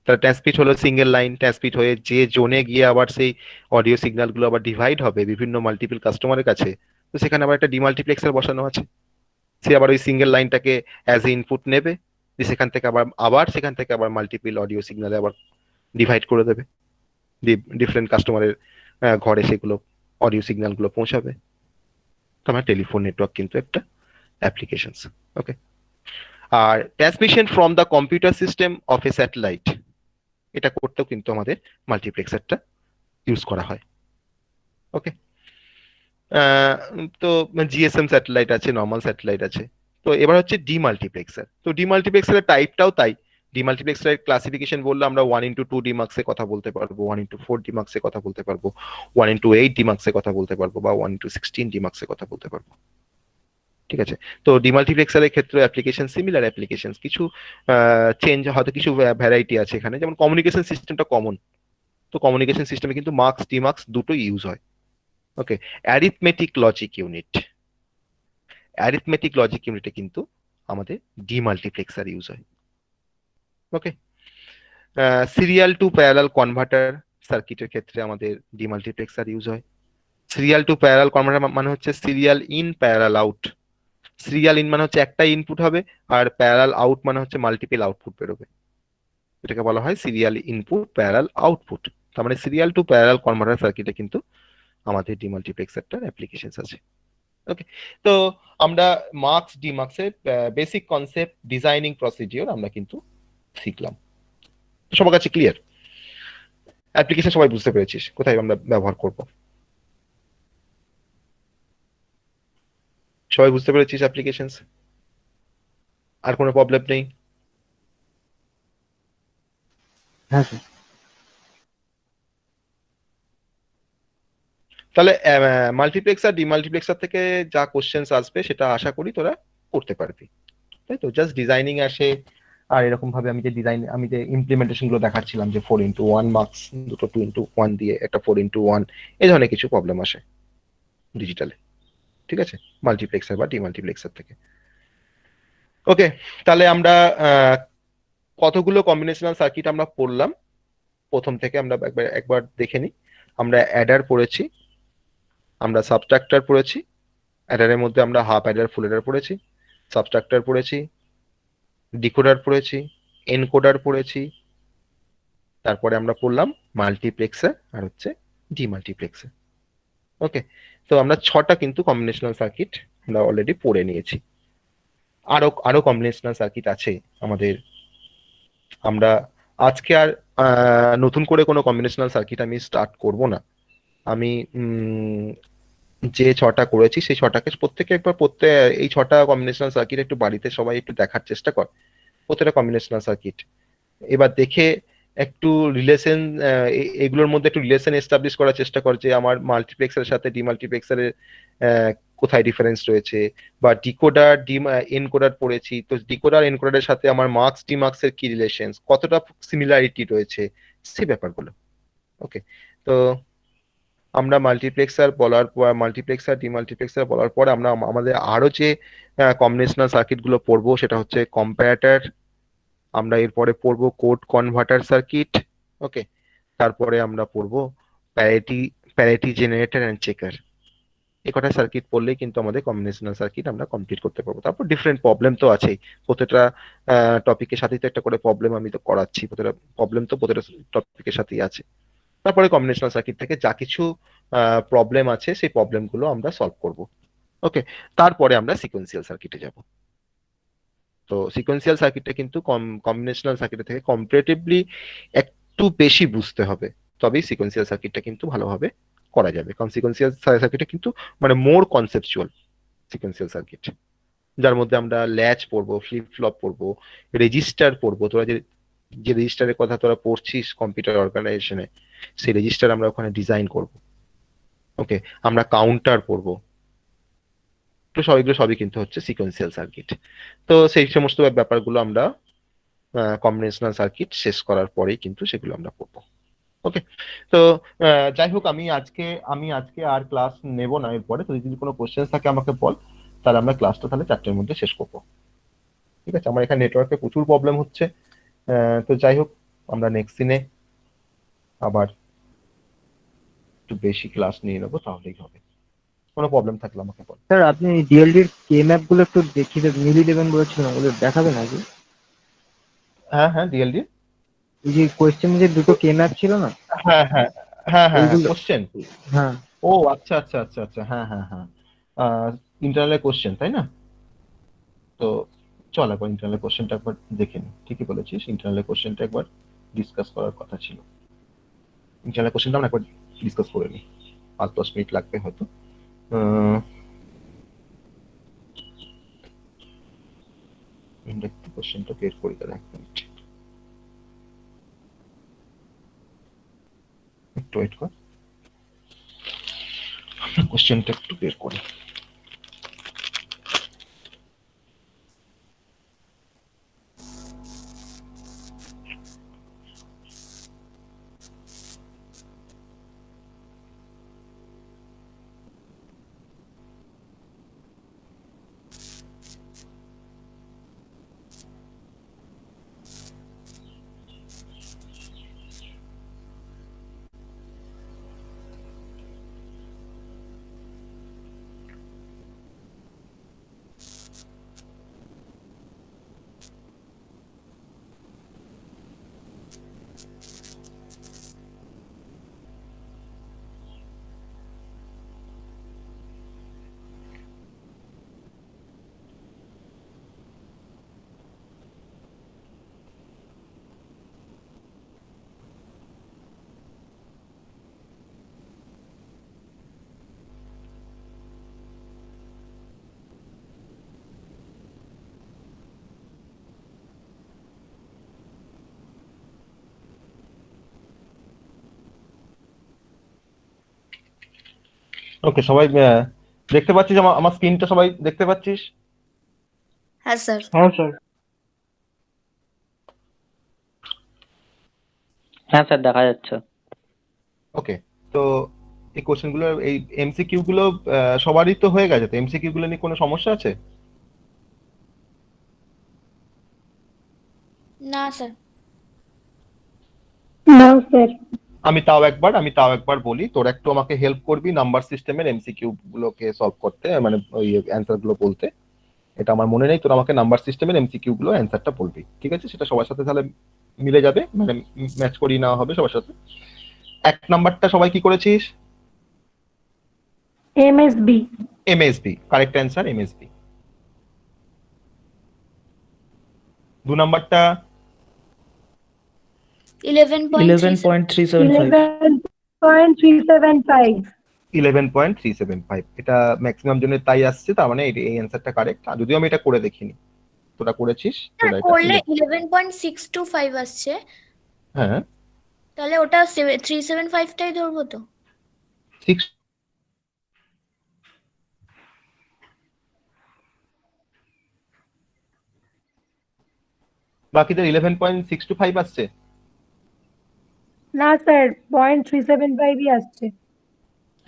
তাহলে ট্রান্সমিট হলো সিঙ্গেল লাইন, ট্রান্সমিট হয়ে যে জোনে গিয়ে আবার সেই অডিও সিগন্যালগুলো আবার ডিভাইড হবে বিভিন্ন মাল্টিপল কাস্টমারের কাছে। তো সেখানে আবার একটা ডিমাল্টিপ্লেক্সার বসানো আছে, সে আবার ওই সিঙ্গেল লাইনটাকে অ্যাজ এ ইনপুট নেবে, সেখান থেকে আবার মাল্টিপল অডিও সিগন্যালে আবার ডিভাইড করে দেবে, ডিফারেন্ট কাস্টমারের ঘরে সেগুলো অডিও সিগন্যালগুলো পৌঁছাবে। তোমার টেলিফোন নেটওয়ার্ক কিন্তু একটা অ্যাপ্লিকেশনস। ওকে, আর transmission from the computer system of a satellite, এটা করতেও কিন্তু আমাদের মাল্টিপ্লেক্সারটা ইউজ করা হয়। ওকে, তো জিএসএম স্যাটেলাইট আছে, নর্মাল স্যাটেলাইট আছে। তো এবার হচ্ছে ডিমাল্টিপ্লেক্সার। তো ডিমাল্টিপ্লেক্সারের টাইপটাও তাই, ডিমাল্টিপ্লেক্সারের ক্লাসিফিকেশন বললে আমরা 1x2 ডিমাক্সে কথা বলতে পারবো, 1x4 ডিমাক্সে কথা বলতে পারবো, 1x8 ডিমাক্সে কথা বলতে পারবো, বা 1x16 ডিমাক্সে কথা বলতে পারবো। ঠিক আছে, তো ডিমাল্টিপ্লেক্সারের ক্ষেত্রে অ্যাপ্লিকেশন সিমিলার অ্যাপ্লিকেশন, কিছু চেঞ্জ হয়তো কিছু ভ্যারাইটি আছে এখানে, যেমন কমিউনিকেশন সিস্টেমটা কমন, তো কমিউনিকেশন সিস্টেমে কিন্তু মার্কস ডিমার্কস দুটোই ইউজ হয়। Okay, arithmetic logic unit, arithmetic logic ইউনিটে কিন্তু আমাদের ডিমাল্টিপ্লেক্সার ইউজ হয়। Okay, serial to parallel converter সার্কিটের ক্ষেত্রে আমাদের ডিমাল্টিপ্লেক্সার ইউজ হয়। সিরিয়াল টু প্যারালাল কনভার্টার মানে হচ্ছে serial in parallel out. Serial in মানে হচ্ছে একটা ইনপুট হবে, আর প্যারালাল আউট মানে হচ্ছে মাল্টিপল আউটপুট বেরোবে, এটাকে বলা হয় সিরিয়াল ইনপুট প্যারালাল আউটপুট। তার মানে সিরিয়াল টু প্যারালাল কনভার্টার সার্কিটে কিন্তু আমাদের ডিমাল্টিপ্লেক্সারটার অ্যাপ্লিকেশনস আছে। ওকে, তো আমরা মার্কস ডিমার্কসের বেসিক কনসেপ্ট, ডিজাইনিং প্রসিডিওর আমরা কিন্তু শিখলাম। সবার কাছে ক্লিয়ার? অ্যাপ্লিকেশন সবাই বুঝতে পেরেছিস কোথায় আমরা ব্যবহার করব? সবাই বুঝতে পেরেছিস অ্যাপ্লিকেশনস? আর কোনো প্রবলেম নেই? হ্যাঁ স্যার। তাহলে মাল্টিপ্লেক্সার ডিমাল্টিপ্লেক্সার থেকে যা কোশ্চেন্স আসবে সেটা আশা করি তোরা করতে পারবি, তাই তো? জাস্ট ডিজাইনিং আসে, আর এরকম ভাবে আমি যে ইমপ্লিমেন্টেশন গুলো দেখাচ্ছিলাম যে 4x1 মার্কস, দুটো 2x1 দিয়ে একটা 4x1, এই ধরনের কিছু প্রবলেম আসে ডিজিটালে। ঠিক আছে, মাল্টিপ্লেক্সার বা ডিমাল্টিপ্লেক্সার থেকে। ওকে, তাহলে আমরা কতগুলো কম্বিনেশনাল সার্কিট আমরা পড়লাম প্রথম থেকে আমরা একবার দেখে নিই। আমরা অ্যাডার পড়েছি, আমরা সাবট্রাক্টর পড়েছি, অ্যাডারের মধ্যে আমরা হাফ অ্যাডার, ফুল অ্যাডার পড়েছি, সাবট্রাক্টর পড়েছি, ডিকোডার পড়েছি, এনকোডার পড়েছি, তারপরে আমরা পড়লাম মাল্টিপ্লেক্সার আর হচ্ছে ডিমাল্টিপ্লেক্সার। ওকে, তো আমরা 6টা কিন্তু কম্বিনেশনাল সার্কিট আমরা অলরেডি পড়ে নিয়েছি। আরো কম্বিনেশনাল সার্কিট আছে আমাদের। আমরা আজকে আর নতুন করে কোনো কম্বিনেশনাল সার্কিট আমি স্টার্ট করব না। আমি যে 6টা করেছি সেই 6টাকে প্রত্যেকে একবার এই 6টা কম্বিনেশনাল সার্কিট একটু বাড়িতে সবাই একটু দেখার চেষ্টা কর, প্রত্যেকটা কম্বিনেশনাল সার্কিট এবার দেখে একটু রিলেশন, এগুলোর মধ্যে একটু রিলেশন এস্টাবলিশ করার চেষ্টা কর যে আমার মাল্টিপ্লেক্সারের সাথে ডিমাল্টিপ্লেক্সারের কোথায় ডিফারেন্স রয়েছে, বা ডিকোডার এনকোডার পড়েছি, তো ডিকোডার এনকোডারের সাথে আমার মার্কস ডিমার্কসের কি রিলেশন, কতটা সিমিলারিটি রয়েছে, সেই ব্যাপারগুলো। ওকে, তো আমরা মাল্টিপ্লেক্সার বলার পর, মাল্টিপ্লেক্সার ডিমাল্টিপ্লেক্সার বলার পর আমরা আমাদের আরো যে কম্বিনেশনাল সার্কিট গুলো পড়বো সেটা হচ্ছে কম্প্যারেটর, আমরা এরপরে পড়বো কোড কনভার্টার সার্কিট। ওকে, তারপরে আমরা পড়বো প্যারিটি জেনারেটর এন্ড চেকার। এই কটা সার্কিট পড়লেই কিন্তু আমাদের কম্বিনেশনাল সার্কিট আমরা কমপ্লিট করতে পারবো। তারপর ডিফারেন্ট প্রবলেম তো আছেই, প্রত্যেকটা টপিকের সাথেই তো একটা করে প্রবলেম আমি তো করাচ্ছি, প্রত্যেকটা প্রবলেম তো প্রত্যেকটা টপিকের সাথেই আছে। তারপরে কম্বিনেশনাল সার্কিট থেকে যা কিছু প্রবলেম আছে সেই প্রবলেম গুলো আমরা সলভ করব। ওকে, তারপরে আমরা সিকোয়েন্সিয়াল সার্কিটে যাব। তো সিকোয়েন্সিয়াল সার্কিটটা কিন্তু কম্বিনেশনাল সার্কিটের থেকে কম্পারেটিভলি একটু বেশি বুঝতে হবে, তবেই সিকোয়েন্সিয়াল সার্কিটটা কিন্তু ভালোভাবে করা যাবে। কারণ সিকোয়েন্সিয়াল সার্কিটটা কিন্তু মানে মোর কনসেপচুয়াল সিকোয়েন্সিয়াল সার্কিট, যার মধ্যে আমরা ল্যাচ পড়বো, ফ্লিপ ফ্লপ পড়বো, রেজিস্টার পড়বো। তোরা যে যে রেজিস্টারের কথা তোরা পড়ছিস কম্পিউটার অর্গানাইজেশনে, সেই রেজিস্টার আমরা ওখানে ডিজাইন করব। ওকে, আমরা কাউন্টার পড়বো, তো এগুলো সবই কিন্তু হচ্ছে সিকোয়েন্সিয়াল সার্কিট। তো সেই সমস্ত ব্যাপারগুলো আমরা কম্বিনেশনাল সার্কিট শেষ করার পরেই কিন্তু সেগুলো আমরা পড়বো। ওকে, তো যাই হোক, আমি আজকে আর ক্লাস নেব না এরপরে। তো যদি কোনো কোশ্চেন থাকে আমাকে বল, তাহলে আমরা ক্লাসটা তাহলে 4টের মধ্যে শেষ করবো। ঠিক আছে, আমার এখানে নেটওয়ার্কে প্রচুর প্রবলেম হচ্ছে। তো যাই হোক, আমরা নেক্সট দিনে আবার একটু বেশি ক্লাস নিয়ে নেবো, তাহলেই হবে। কোনো প্রবলেম থাকলে আমাকে বল। স্যার আপনি ডিএলডির কে ম্যাপ গুলো একটু দেখিয়ে মিলিয়ে দেবেন বলেছিলেন, ওগুলো দেখাবেন আগে? হ্যাঁ হ্যাঁ, ডিএলডি, এই যে কোয়েশ্চেন যে দুটো কে ম্যাপ ছিল না, হ্যাঁ হ্যাঁ হ্যাঁ হ্যাঁ ওইগুলো। কোশ্চেন। হ্যাঁ ও আচ্ছা আচ্ছা আচ্ছা আচ্ছা, হ্যাঁ হ্যাঁ হ্যাঁ, ইন্টারনাল কোশ্চেন তাই না? তো চল একবার ইন্টারনাল কোশ্চেনটা একবার দেখে নি। ঠিকই বলেছিস, ইন্টারনাল কোশ্চেনটা একবার ডিসকাস করার কথা ছিল। ইন্টারনাল কোশ্চেনটা আমরা একবার ডিসকাস করে নিই, 5-10 মিনিট লাগবে হয়তো। কোশ্চেনটা বের করি, তাহলে 1 মিনিট। একটু ওয়েট কর, কোশ্চেনটা একটু বের করি। ওকে, সবাই দেখতে পাচ্ছিস আমার স্ক্রিনটা? সবাই দেখতে পাচ্ছিস? হ্যাঁ স্যার। হ্যাঁ স্যার। হ্যাঁ স্যার, দেখা যাচ্ছে। ওকে, তো এই কোশ্চেনগুলো, এই এমসিকিউ গুলো সবারই তো হয়ে গেছে, তো এমসিকিউ গুলো নিয়ে কোনো সমস্যা আছে? না স্যার। No, sir. আমি তাও একবার বলি, তোর একটু আমাকে হেল্প করবি নাম্বার সিস্টেমের এমসিকিউ গুলোকে সলভ করতে, মানে ওই অ্যান্সার গুলো বলতে। এটা আমার মনে নেই, তোর আমাকে নাম্বার সিস্টেমের এমসিকিউ গুলো অ্যান্সারটা বলবি, ঠিক আছে? সেটা সবার সাথে তাহলে মিলে যাবে, মানে ম্যাচ করিয়ে নেওয়া হবে সবার সাথে। 1 নাম্বারটা সবাই কি করেছিস? MSB. MSB, correct answer MSB. 2 নাম্বারটা 11.37. 11.375. 11.375, এটা ম্যাক্সিমাম জনের তাই আসছে, তার মানে এই অ্যান্সারটা কারেক্ট। যদিও আমি এটা করে দেখিনি, তোরা করেছিস, তোরা এটা করলে 11.625 আসছে, হ্যাঁ তাহলে ওটা 375 টাই ধরবো তো? 6, বাকিদের 11.625 আসছে। না স্যার, 0.375 আসছে।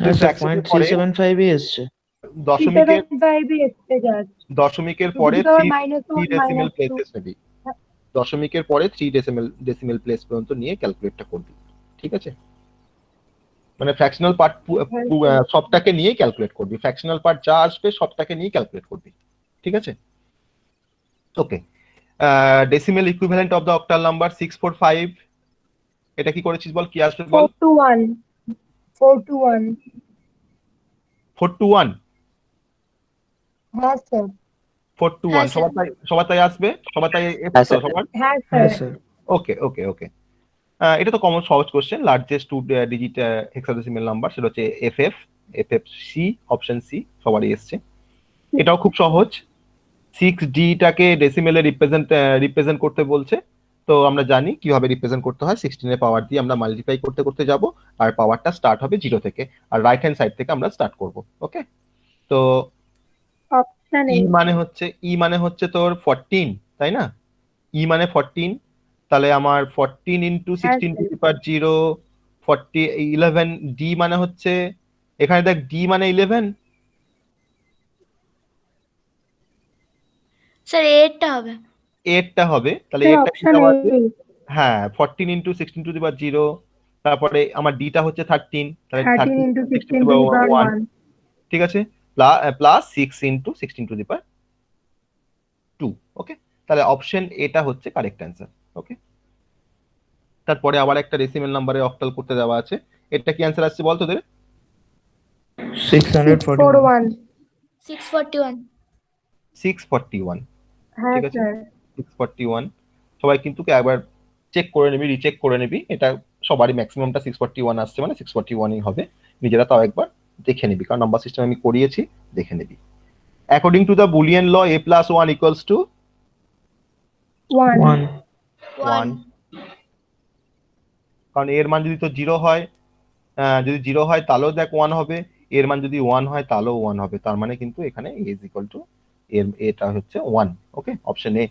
হ্যাঁ স্যার, ফ্র্যাকশনের পরে 0.375 এসছে। দশমিকের 375 এসছে জাস্ট। দশমিকের পরে 3 ডেসিমেল প্লেসেস নেবি, দশমিকের পরে 3 ডেসিমেল প্লেস পর্যন্ত নিয়ে ক্যালকুলেটটা করবি, ঠিক আছে? মানে ফ্র্যাকশনাল পার্ট সবটাকে নিয়ে ক্যালকুলেট করবি, ফ্র্যাকশনাল পার্ট যা আসবে সবটাকে নিয়ে ক্যালকুলেট করবি, ঠিক আছে? Okay, decimal equivalent of the octal number 645, এটা কি করেছিস বল, কি আসবে বল? 421. 421. 421, হ্যাঁ স্যার। 421 সবার তাই আসবে, সবার তাই হ্যাঁ, স্যার। সবার। হ্যাঁ হ্যাঁ স্যার। স্যার। ওকে ওকে ওকে, এটা তো কমন সহজ question. Largest 2 digit hexadecimal number, সেটা হচ্ছে এফএফসি, অপশন সি সবারই এসছে। এটাও খুব সহজ, 6D টাকে ডেসিমেলে রিপ্রেজেন্ট করতে বলছে, তো আমরা জানি কিভাবে রিপ্রেজেন্ট করতে হয়। 16 এর পাওয়ার দিয়ে আমরা মাল্টিপ্লাই করতে করতে যাব, আর পাওয়ারটা স্টার্ট হবে 0 থেকে, আর রাইট হ্যান্ড সাইড থেকে আমরা স্টার্ট করব। ওকে, তো অপশন ই মানে হচ্ছে তোর 14, তাই না? ই মানে 14, তাহলে আমার 14 into 16 to the power 0, 40, 11। D মানে হচ্ছে, এখানে দেখ ডি মানে 11, স্যার এরটা হবে। 8টা হবে, তাহলে স্যার এটা কি অপশন দেওয়া এ। আছে? হ্যাঁ, 14 ইন্টু 16 টু দি পাওয়ার 0, তারপরে আমার ডিটা হচ্ছে 13, তাহলে 13 into 16 16 to to the the power power 1, 1. ঠিক আছে? Plus 6 into 16 to the power 2। Okay, তাহলে অপশন এটা হচ্ছে কারেক্ট অ্যান্সার। ওকে, তারপরে আবার একটা ডেসিমেল নাম্বারে অক্টাল করতে দেওয়া আছে, এটা কি অ্যান্সার আসছে বল তোদের? 641। 641. 641। 641, হ্যাঁ ঠিক আছে? স্যার। 641, সবাই কিন্তু একবার চেক করে নিবি, রিচেক করে নিবি, এটা সবারই ম্যাক্সিমামটা 641 আসছে, মানে 641ই হবে। নিজেরা তাও একবার দেখে নিবি, কারণ নাম্বার সিস্টেম আমি করিয়েছি, দেখে নিবি। According to the Boolean law, a plus 1 equals to 1. 1, কারণ এর মান যদি তো 0 হয়, যদি 0 হয় তাহলেও দেখ 1 হবে, এর মান যদি 1 হয় তাহলেও 1 হবে, তার মানে কিন্তু এখানে a ইজ ইকুয়াল টু এর এটা হচ্ছে 1। Okay, option A.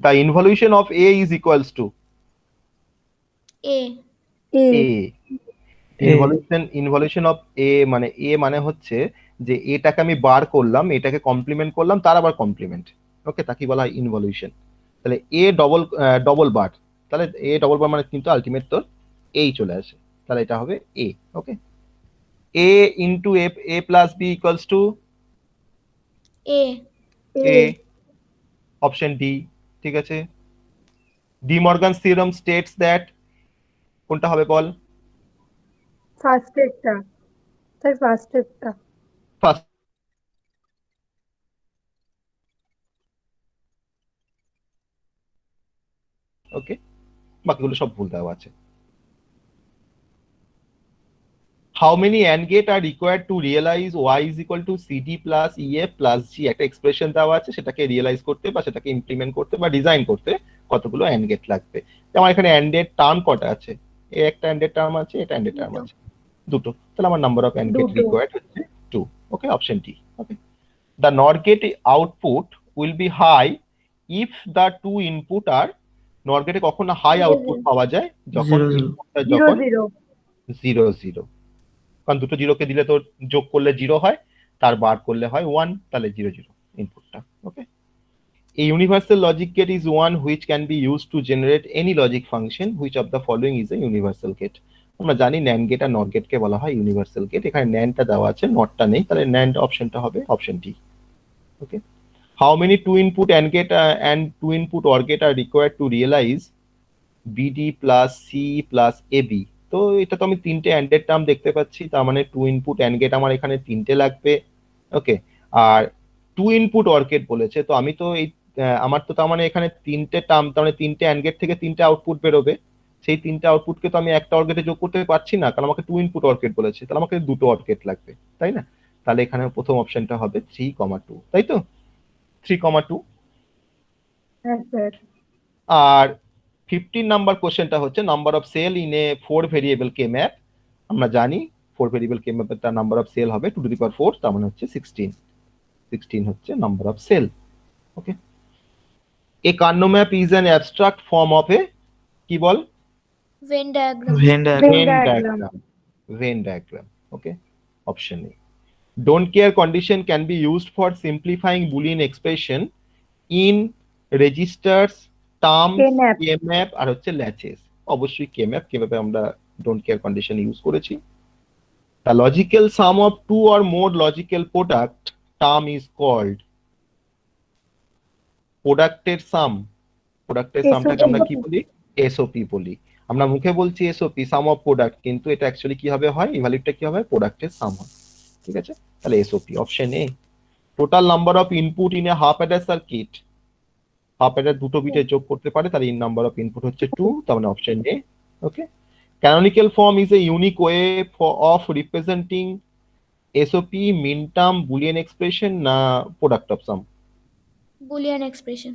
The involution of a is equals to A, A, a। Involution of A মানে এ মানে হচ্ছে যে এটাকে আমি বার করলাম, এটাকে কমপ্লিমেন্ট করলাম, তার আবার কমপ্লিমেন্ট। ওকে, তাকে বলা হয় ইনভলিউশন। তাহলে এ ডবল ডবল বার, তাহলে এ ডবল বার মানে কিন্তু আলটিমেট তোর এই চলে আসে, তাহলে এটা হবে A. Okay, A into A plus B equals to A, A, option D. ঠিক আছে, De Morgan's theorem states that, কোনটা হবে বল? ফার্স্ট এরটা, স্যার ফার্স্ট এরটা। ফার্স্ট। ওকে, বাকিগুলো সব ভুল দেওয়া আছে। How many AND gate are required to realize y is equal to cd plus ef plus g? একটা এক্সপ্রেশন দেওয়া আছে, সেটাকে রিয়েলাইজ করতে বা সেটাকে ইমপ্লিমেন্ট করতে বা ডিজাইন করতে কতগুলো AND গেট লাগবে। আমার এখানে AND এর টার্ম কটা আছে? এ একটা AND এর টার্ম আছে, এটা AND এর টার্ম আছে, দুটো। তাহলে আমার নাম্বার অফ AND গেট দুটো। রিকোয়ার্ড হচ্ছে 2। Okay, option D. Okay, the NOR gate output will be high if the two input are, NOR gate কখন হাই Zero, আউটপুট zero. পাওয়া যায়? যখন 0 0 ইনপুটটা 0 যখন 0, 0 0, কারণ দুটো জিরোকে দিলে তো যোগ করলে 0 হয়, তার বার করলে হয় 1, তাহলে 0 0 ইনপুটটা। ওকে, a universal logic gate is one which can be used to generate any logic function. Which of the following is a universal gate? আমরা জানি NAND গেট আর NOR গেটকে বলা হয় ইউনিভার্সাল গেট। এখানে NANDটা দেওয়া আছে, নটটা নেই, তাহলে NAND অপশনটা হবে option D. Okay, how many two input AND gate and two input OR gate are required to realize BD plus C plus AB? তো এটা তো আমি তিনটে AND এর টার্ম দেখতে পাচ্ছি, তার মানে টু ইনপুট AND গেট আমার এখানে তিনটে লাগবে। ওকে, আর টু ইনপুট OR গেট বলেছে, তো আমি তো এই আমার তো তার মানে এখানে তিনটে টার্ম, তার মানে তিনটে AND গেট থেকে তিনটে আউটপুট বেরোবে। সেই তিনটে আউটপুটকে তো আমি একটা OR গেটে যোগ করতে পারছি না, কারণ আমাকে টু ইনপুট OR গেট বলেছে, তাহলে আমাকে দুটো OR গেট লাগবে, তাই না? তাহলে এখানে প্রথম অপশনটা হবে 3,2, তাই তো? 3,2। হ্যাঁ স্যার। আর 15 নাম্বার কোশ্চেনটা হচ্ছে number of cell in a 4 variable K map. আমরা জানি 4 ভেরিয়েবল কে ম্যাপের তার নাম্বার অফ সেল হবে 2^4, তার মানে হচ্ছে 16। 16 হচ্ছে number of cell. Okay, a Karnaugh map is an abstract form of a, কি বল? Venn diagram. Venn diagram. Venn Venn diagram. diagram. Venn diagram. Okay, option A. Don't care condition can be used for simplifying Boolean expression in registers, terms, K-map. K-map আর হচ্ছে ল্যাচেস। অবশ্যই K-map, কিভাবে আমরা ডোন্ট কেয়ার কন্ডিশন ইউজ করেছি। The logical sum of two or more logical product term is called, প্রোডাক্টের সাম, প্রোডাক্টের সামটাকে আমরা কি বলি? এসওপি বলি। আমরা মুখে বলছি এসওপি, সাম অফ প্রোডাক্ট, কিন্তু এটা অ্যাকচুয়ালি কি হবে হয়, ইভ্যালুটা কি হবে, প্রোডাক্টের সাম হয়। ঠিক আছে, তাহলে SOP option A. Total number of input in a half Eder circuit, half Eder দুটো বিটে যোগ করতে পারে, তাহলে ইন নাম্বার অফ ইনপুট হচ্ছে 2, তার মানে option A. Okay, canonical form is a unique way of representing SOP, minterm, Boolean expression না product of sum? Boolean expression.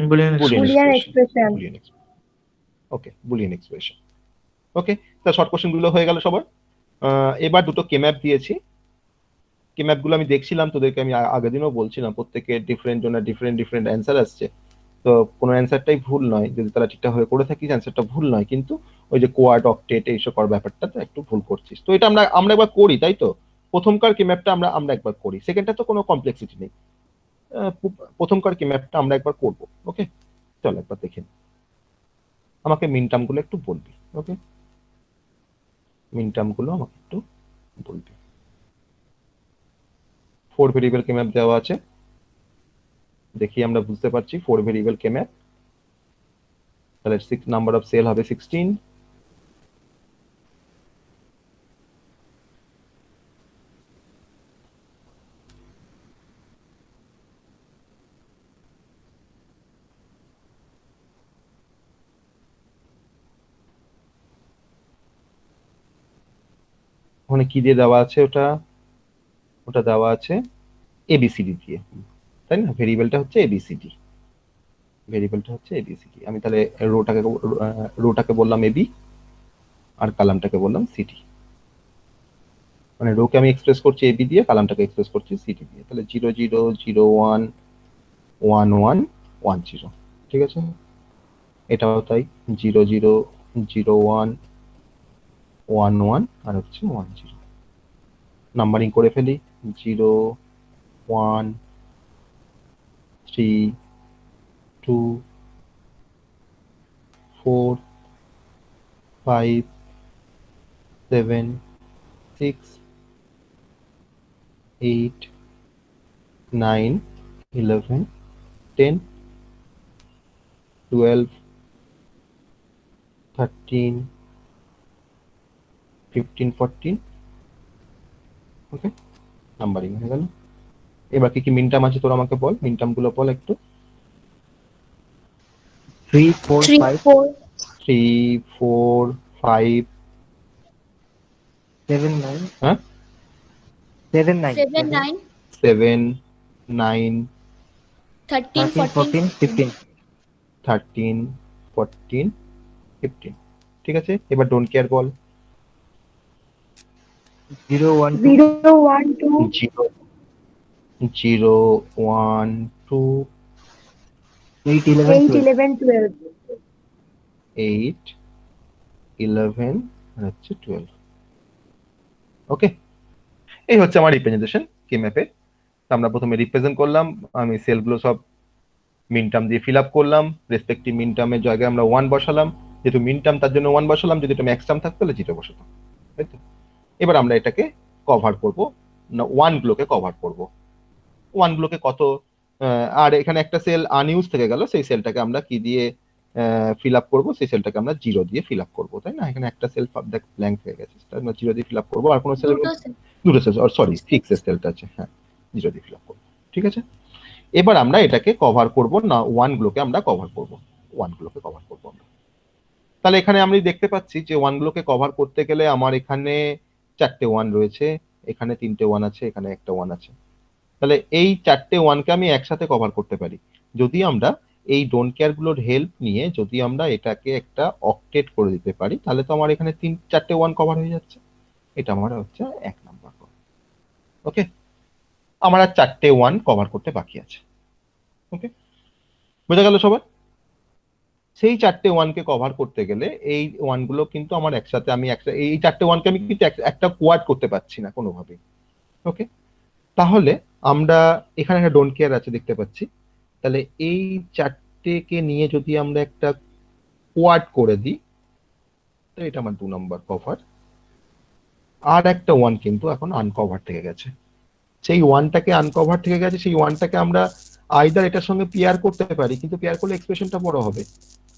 Boolean Boolean expression. Boolean expression. Okay, Boolean expression. Okay, তা শর্ট কোশ্চেন গুলো হয়ে গেল সবার। এবার দুটো কেম্যাপ দিয়েছি, কেম্যাপ গুলো আমি দেখছিলাম তোদেরকে, আমি আগের দিনও বলছিলাম প্রত্যেকে ডিফারেন্ট জনের ডিফারেন্ট অ্যান্সার আসছে। তো কোনো অ্যান্সারটাই ভুল নয়, যদি তারা ঠিকঠাক ভাবে করে থাকিস অ্যান্সারটা ভুল নয়, কিন্তু ওই যে কোয়াড অক্টেট এইসব করার ব্যাপারটা তো একটু ভুল করছিস। তো এটা আমরা একবার করি, তাই তো? প্রথমকার কেম্যাপটা আমরা একবার করি, সেকেন্ডটা তো কোনো কমপ্লেক্সিটি নেই। প্রথমকার কেম্যাপটা আমরা একবার করব। ওকে, চল একবার দেখে নিই। আমাকে মিন টার্ম গুলো একটু বলবি। ওকে, মিন টার্ম গুলো আমাকে একটু বলবি। 4 ভেরিয়েবল কে ম্যাপ দেওয়া আছে, দেখি আমরা বুঝতে পারছি 4 ভেরিয়েবল কে ম্যাপ। তাহলে 6 নাম্বার অফ সেল হবে 16, ওখানে কি দিয়ে দেওয়া আছে? ওটা দেওয়া আছে এবিসিডি দিয়ে, তাই না? ভেরিয়েবলটা হচ্ছে এবিসিডি, ভেরিয়েবলটা হচ্ছে এবিসিডি। আমি তাহলে রোটাকে বললাম এবি আর কলামটাকে বললাম সিডি। মানে রোকে আমি এক্সপ্রেস করছি এবি দিয়ে, কলামটাকে এক্সপ্রেস করছি সিডি দিয়ে। তাহলে 0 0 0 1 1 1 1 0, ঠিক আছে। এটাও তাই 0 0 0 1 1 1 আর হচ্ছে 1 0। নাম্বারিং করে ফেলি 0 1 3 2 4 5 7 6 8 9 11 10 12 13 15 14। ওকে, নাম্বারিং হয়ে গেল। এবার কি কি মিন টার্ম আছে তোর আমাকে বল, মিন টার্ম গুলো বল একটু। 3 4 3 5 4 3 4 5 7 9 হ্যাঁ 7 9 7 9 7 9 13 13 14 15 13 14 15, ঠিক আছে। এবার ডোন্ট কেয়ার বল। 0 1 2 0 1 2 0 0 1 2 8 11 8 12 11 12 8 11 আর হচ্ছে 12। ওকে, এই হচ্ছে আমার রিপ্রেজেন্টেশন কে ম্যাপে। আমরা প্রথমে রিপ্রেজেন্ট করলাম, আমি সেলগুলো সব মিন টার্ম দিয়ে ফিল আপ করলাম, রেসপেক্টিভ মিন টার্মের জায়গায় আমরা 1 বসালাম, যেহেতু মিন টার্ম তার জন্য 1 বসালাম, যদি এটা ম্যাক্স টার্ম থাকতো তাহলে 0 বসাতাম, তাই তো। এবার আমরা এটাকে কভার করব না, 1 গুলোকে কভার করব। 1 গুলোকে কত, আর এখানে একটা সেল আনইউজ থেকে গেল, সেই সেলটাকে আমরা কি দিয়ে ফিল আপ করবো, সেই সেলটাকে আমরা 0 দিয়ে ফিল আপ করবো, তাই না। এখানে একটা সেল দেখ ব্ল্যাঙ্ক হয়ে গেছে, সেটা আমরা 0 দিয়ে ফিল আপ করবো। আর কোনো সেল, দুটো set। দুটো সেল, সরি 6 এর সেলটা আছে, হ্যাঁ 0 দিয়ে ফিল আপ করবো, ঠিক আছে। এবার আমরা এটাকে কভার করব না, 1 গুলোকে আমরা কভার করব, 1 গুলোকে কভার করব আমরা। তাহলে এখানে আমি দেখতে পাচ্ছি যে 1 গুলোকে কভার করতে গেলে আমার এখানে 4টে 1 রয়েছে, এখানে 3টে 1 আছে, এখানে একটা 1 আছে। তাহলে এই 4টে 1 কে আমি একসাথে কভার করতে পারি যদি আমরা এই ডোন্ট কেয়ার গুলোর হেল্প নিয়ে যদি আমরা এটাকে একটা অক্টেট করে দিতে পারি, তাহলে তো আমার এখানে 4টে 1 কভার হয়ে যাচ্ছে। এটা আমার হচ্ছে 1 নাম্বার। ওকে, আমার আর 4টে 1 কভার করতে বাকি আছে। ওকে, বোঝা গেল সবার। সেই 4টে 1 কে কভার করতে গেলে এই 1 গুলো কিন্তু আমার একসাথে, আমি এই 4টে 1 কে আমি কিন্তু একটা কোয়াড করতে পারছি না কোনোভাবেই। ওকে, তাহলে আমরা এখানে একটা ডোন্ট কেয়ার আছে দেখতে পাচ্ছি, তাহলে এই 4টেকে নিয়ে যদি আমরা একটা কোয়াড করে দিই, তো এটা আমার 2 নম্বর কভার। আর একটা 1 কিন্তু এখন আনকভার থেকে গেছে, সেই 1টাকে আনকভার থেকে গেছে, সেই 1টাকে আমরা আইদার এটার সঙ্গে পেয়ার করতে পারি, কিন্তু পেয়ার করলে এক্সপ্রেশনটা বড় হবে।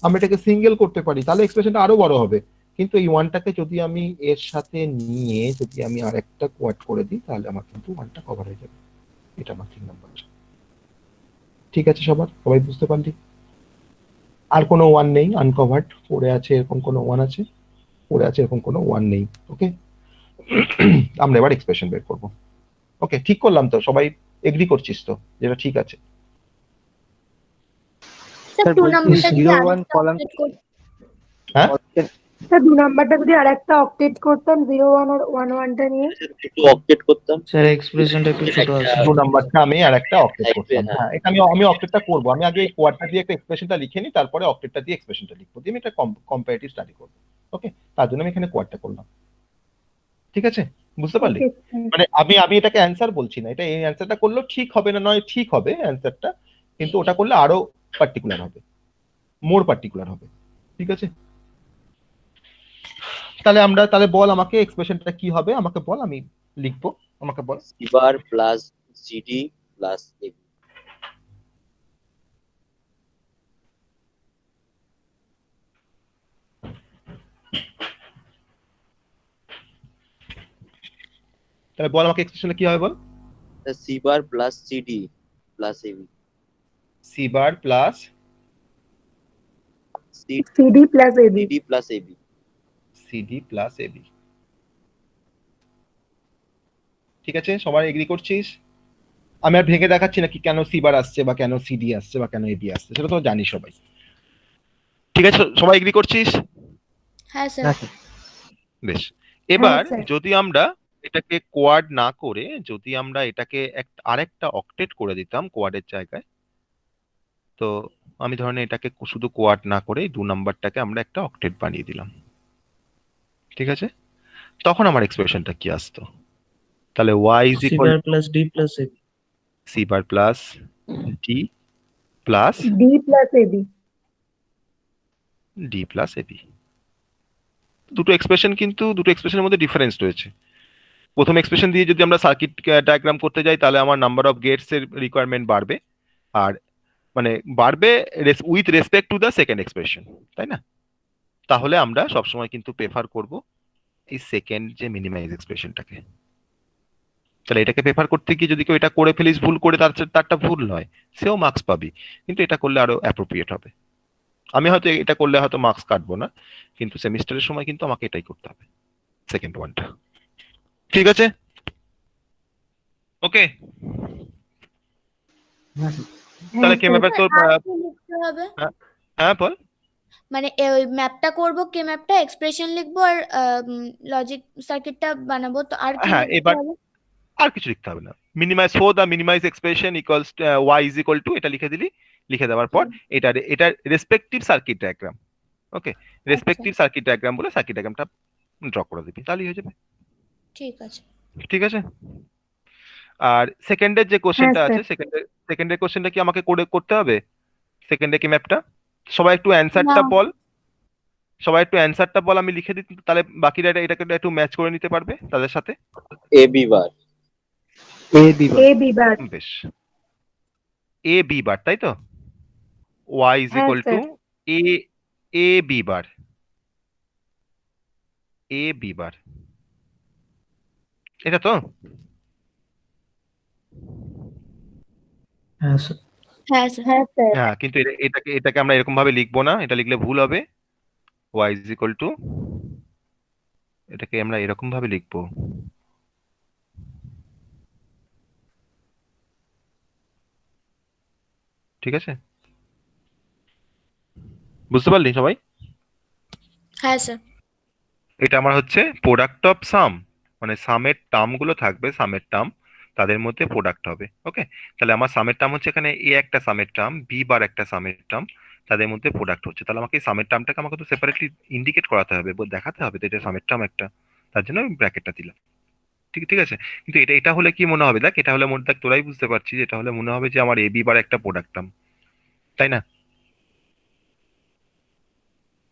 আমরা এটাকে সিঙ্গেল করতে পারি, তাহলে এক্সপ্রেশনটা আরো বড় হবে। কিন্তু এই 1টাকে যদি আমি এর সাথে নিয়ে যদি আমি আরেকটা কোয়াড করে দিই, তাহলে আমার কিন্তু 1টা কভার হয়ে যাবে। এটা আমার 3 নাম্বার। ঠিক আছে, সবাই বুঝতে পারলি? আর কোনো 1 নেই আনকভার্ড, পড়ে আছে এরকম কোনো 1 আছে, পড়ে আছে এরকম কোনো 1 নেই। ওকে, আমরা এবার এক্সপ্রেশন বের করব। ওকে, ঠিক করলাম তো? সবাই এগ্রি করছিস তো যেটা ঠিক আছে? স্যার স্যার 2 বলছি নাম্বারটা কি 0 1 আরেকটা কলাম update করতে? হ্যাঁ, স্যার 2 নাম্বারটা যদি আরেকটা অক্টেট করতাম 0 1 আর 1 1 টা নিয়ে। একটু অপডেট করতাম। স্যার এক্সপ্রেশনটা একটু ছোট আছে। 2 নাম্বারটা আমি আর একটা অক্টেট Type করতাম। হ্যাঁ। হ্যাঁ, এটা আমি অক্টেটটা করব। আমি আগে এই কোয়াডটা দিয়ে একটা এক্সপ্রেশনটা লিখে নিই, তারপরে অক্টেটটা দিয়ে এক্সপ্রেশনটা লিখবো, দিয়ে আমি এটা কম্পারেটিভ স্টাডি করব। ওকে, তার জন্য আমি এখানে কোয়াডটা করলাম। ঠিক আছে, বুঝতে পারলি? ওকে মানে আমি এটাকে অ্যান্সার বলছি না, এটা এই অ্যান্সারটা করলেও ঠিক হবে না, নয় ঠিক হবে অ্যান্সারটা, কিন্তু ওটা করলে আরো পার্টিকুলার হবে, মোর পার্টিকুলার হবে। ঠিক আছে, তাহলে বল আমাকে এক্সপ্রেশনটা কি হবে, আমাকে বল, আমি লিখবো, আমাকে বল। C bar plus GD plus AB. তাহলে বল আমাকে এক্সপ্রেশনটা কি হবে বল। C bar plus GD plus AB. C bar plus CD plus AB. GD plus AB. CD plus AB. ঠিক আছে, সবাই এগ্রি করছিস? আমি আর ভেঙে দেখাচ্ছি না কি কেন সি বার আসছে বা কেন সিডি আসছে বা কেন এবি আসছে, সেটা তো জানি সবাই। ঠিক আছে, সবাই এগ্রি করছিস? হ্যাঁ স্যার। না স্যার বেশ, এবার স্যার। যদি আমরা এটাকে কোয়াড না করে যদি আমরা এটাকে আরেকটা অক্টেট করে দিতাম কোয়াডের জায়গায়, তো আমি ধরেন এটাকে শুধু কোয়াড না করে এই 2 নাম্বারটাকে আমরা একটা অক্টেট বানিয়ে দিলাম, ঠিক আছে? তখন আমার এক্সপ্রেশনটা কি আসতো? তাহলে y is C equal bar plus D plus AB. c bar plus d plus D plus AB. d plus ab। দুটো এক্সপ্রেশনের মধ্যে ডিফারেন্স রয়েছে। প্রথম এক্সপ্রেশন দিয়ে যদি আমরা সার্কিট ডায়াগ্রাম করতে যাই তাহলে আমার নাম্বার অফ গেটস এর রিকোয়ারমেন্ট বাড়বে, আর মানে বাড়বে with respect to the second expression, তাই না? তাহলে আমরা সবসময় কিন্তু প্রেফার করব এই সেকেন্ড যে মিনিমাইজ এক্সপ্রেশনটাকে। তাহলে এটাকে প্রেফার করতে গিয়ে যদি কেউ এটা করে ফেলিস ভুল করে, তারটা ভুল নয়, সেও মার্কস পাবি, কিন্তু এটা করলে আরো অ্যাপ্রোপ্রিয়েট হবে। আমি হয়তো এটা করলে হয়তো মার্কস কাটবো না, কিন্তু সেমিস্টারের সময় কিন্তু আমাকে এটাই করতে হবে, সেকেন্ড ওয়ানটা। ঠিক আছে, ওকে। হ্যাঁ স্যার। তাহলে কে ম্যাপের তোর আর কি লিখতে হবে? হ্যাঁ বল। মানে ওই ম্যাপটা করব, কে ম্যাপটা এক্সপ্রেশন লিখবো আর লজিক সার্কিটটা বানাবো, তো আর কি হ্যাঁ, লিখতে এবার হবে? আর কিছু লিখতে হবে না। Minimise for the minimise expression equals y is equal to, এটা লিখে দিলি। লিখে দেওয়ার পর এটা respective circuit diagram, okay, respective circuit diagram বলে সার্কিট ডায়াগ্রামটা ড্র করে দিবি, তাহলেই হয়ে যাবে। ঠিক আছে। ঠিক আছে। আর সেকেন্ডের যে কোশ্চেনটা হ্যাঁ, আছে, সেকেন্ডের কোশ্চেনটা কি আমাকে করতে হবে? সেকেন্ডে কি ম্যাপটা সবাই একটু অ্যানসারটা না। বল, আমি লিখে দিই, তাহলে বাকিরা এটাকে একটু ম্যাচ করে নিতে পারবে তাদের সাথে। AB বার AB বার। AB বার। বেশ, এ বি বার, তাই তো? y ইজ হ্যাঁ equal to sir. A A B bar, A B bar, এটা তো? হ্যাঁ স্যার। হ্যাঁ স্যার। হ্যাঁ স্যার। হ্যাঁ, কিন্তু এটাকে আমরা এরকম ভাবে লিখবো না, এটা লিখলে ভুল হবে। y ইজ ইকুয়াল টু, এটাকে আমরা এরকম ভাবে লিখবো, ঠিক আছে? বুঝতে পারলি সবাই? হ্যাঁ স্যার। এটা আমার হচ্ছে প্রোডাক্ট অফ সাম, মানে সামের টার্ম গুলো থাকবে, সামের টার্ম তাদের মধ্যে প্রোডাক্ট হবে, ওকে। তাহলে আমার সামের টার্ম হচ্ছে এখানে এ একটা সামের টার্ম, বি বার একটা সামের টার্ম, তাদের মধ্যে প্রোডাক্ট হচ্ছে। তাহলে আমাকে এই সামের টার্মটাকে আমাকে তো সেপারেটলি ইন্ডিকেট করাতে হবে, দেখাতে হবে যে এটা সামের টার্ম একটা, তার জন্য আমি ব্র্যাকেটটা দিলাম। ঠিক ঠিক আছে। কিন্তু এটা হলে কি মনে হবে, দেখ এটা হলে মনে, দেখ তোরাই বুঝতে পারছিস, এটা হলে মনে হবে যে আমার এ বি বার একটা প্রোডাক্ট টার্ম, তাই না?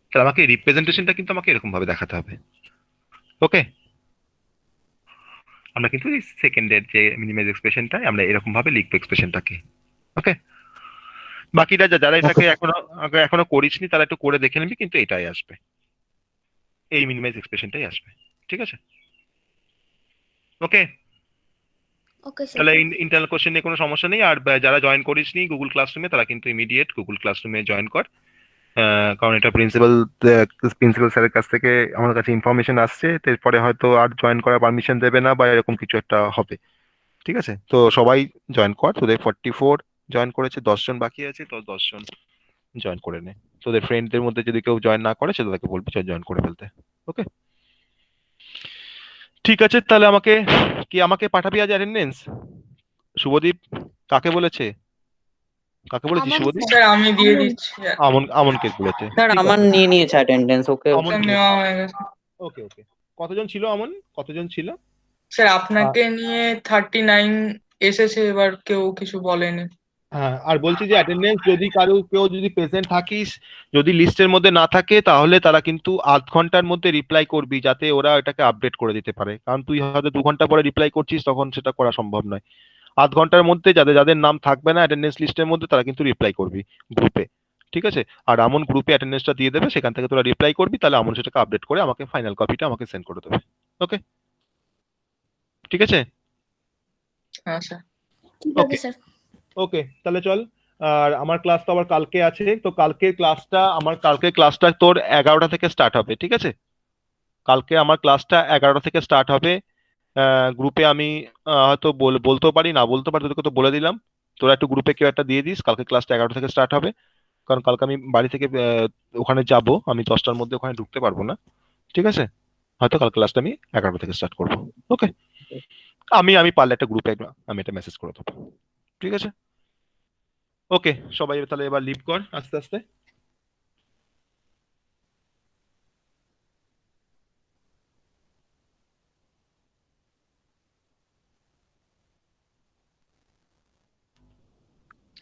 তাহলে আমাকে রিপ্রেজেন্টেশনটা কিন্তু আমাকে এরকম ভাবে দেখাতে হবে, ওকে। আমরা কিন্তু এই সেকেন্ডের যে মিনিমাইজ এক্সপ্রেশনটা আমরা এরকম ভাবে লিখবো এক্সপ্রেশনটাকে, ওকে। বাকিটা যারা এটাকে এখনো করিসনি তারা একটু করে দেখে নিবি, কিন্তু এটাই আসবে, এই মিনিমাইজ এক্সপ্রেশনটাই আসবে, ঠিক আছে? ওকে। Okay sir. তাহলে ইন্টারনাল কোশ্চেন নিয়ে কোনো সমস্যা নেই। আর যারা জয়েন করিসনি গুগল ক্লাসরুমে তারা কিন্তু ইমিডিয়েট গুগল ক্লাসরুমে জয়েন কর, কারণ এটা প্রিন্সিপাল স্যারের কাছ থেকে আমার কাছে ইনফরমেশন আসছে, এরপরে হয়তো আর জয়েন করার পারমিশন দেবে না বা এরকম কিছু একটা হবে, ঠিক আছে? তো সবাই জয়েন কর, তোদের 44 জয়েন করেছে, 10 জন বাকি আছে, তো 10 জন জয়েন করে নে। তোদের ফ্রেন্ডদের মধ্যে যদি কেউ জয়েন না করে সেটাকে বলবি জয়েন করে ফেলতে, ওকে। ঠিক আছে, তাহলে আমাকে পাঠাবি আজ অ্যাটেন্ডেন্স? শুভদীপ কাকে বলেছে, আমার শুভদীপ? স্যার আমি দিয়ে দিচ্ছি। আমনকে বলেছে, স্যার ঠিক আমার আছে। নিয়ে নিয়েছে অ্যাটেন্ডেন্স, ওকে আমন স্যার নেওয়া হয়ে গেছে। ওকে ওকে। কতজন ছিল আমন, কতজন ছিল? স্যার আপনাকে নিয়ে 39 এসেছে, এবার কেউ কিছু বলেনি। হ্যাঁ, আর বলছি যে অ্যাটেন্ডেন্স যদি কেউ যদি প্রেজেন্ট থাকিস, যদি লিস্টের মধ্যে না থাকে তাহলে তারা কিন্তু আধ ঘন্টার মধ্যে রিপ্লাই করবি, যাতে ওরা এটাকে আপডেট করে দিতে পারে। কারণ তুই হয়তো 2 ঘন্টা পরে রিপ্লাই করছিস, তখন সেটা করা সম্ভব নয়। আধ ঘন্টার মধ্যে যাদের নাম থাকবে না অ্যাটেন্ডেন্স লিস্টের মধ্যে তারা কিন্তু রিপ্লাই করবি গ্রুপে, ঠিক আছে? আর আমন গ্রুপে অ্যাটেন্ডেন্সটা দিয়ে দেবে, সেখান থেকে তোরা রিপ্লাই করবি, তাহলে আমন সেটাকে আপডেট করে আমাকে ফাইনাল কপিটা আমাকে সেন্ড করে দেবে, ওকে। ঠিক আছে, হ্যাঁ স্যার। ঠিক ওকে আছে স্যার। ওকে, তাহলে চল। আর আমার ক্লাস তো আবার কালকে আছে, তো কালকের ক্লাসটা তোর 11টা থেকে স্টার্ট হবে, ঠিক আছে? কালকে আমার ক্লাসটা 11টা থেকে স্টার্ট হবে। গ্রুপে আমি হয়তো বলতেও পারি, না বলতে পারি, তোদেরকে তো বলে দিলাম। তোরা একটু গ্রুপে কেউ একটা দিয়ে দিস, কালকে ক্লাসটা 11টা থেকে স্টার্ট হবে। কারণ কালকে আমি বাড়ি থেকে ওখানে যাব, আমি 10টার মধ্যে ওখানে ঢুকতে পারবো না, ঠিক আছে? হয়তো কাল ক্লাসটা আমি 11টা থেকে স্টার্ট করবো। ওকে, আমি পারলে একটা গ্রুপে আমি একটা মেসেজ করে দেবো। ঠিক আছে, ওকে, সবাই তাহলে এবার লিভ কর আস্তে আস্তে।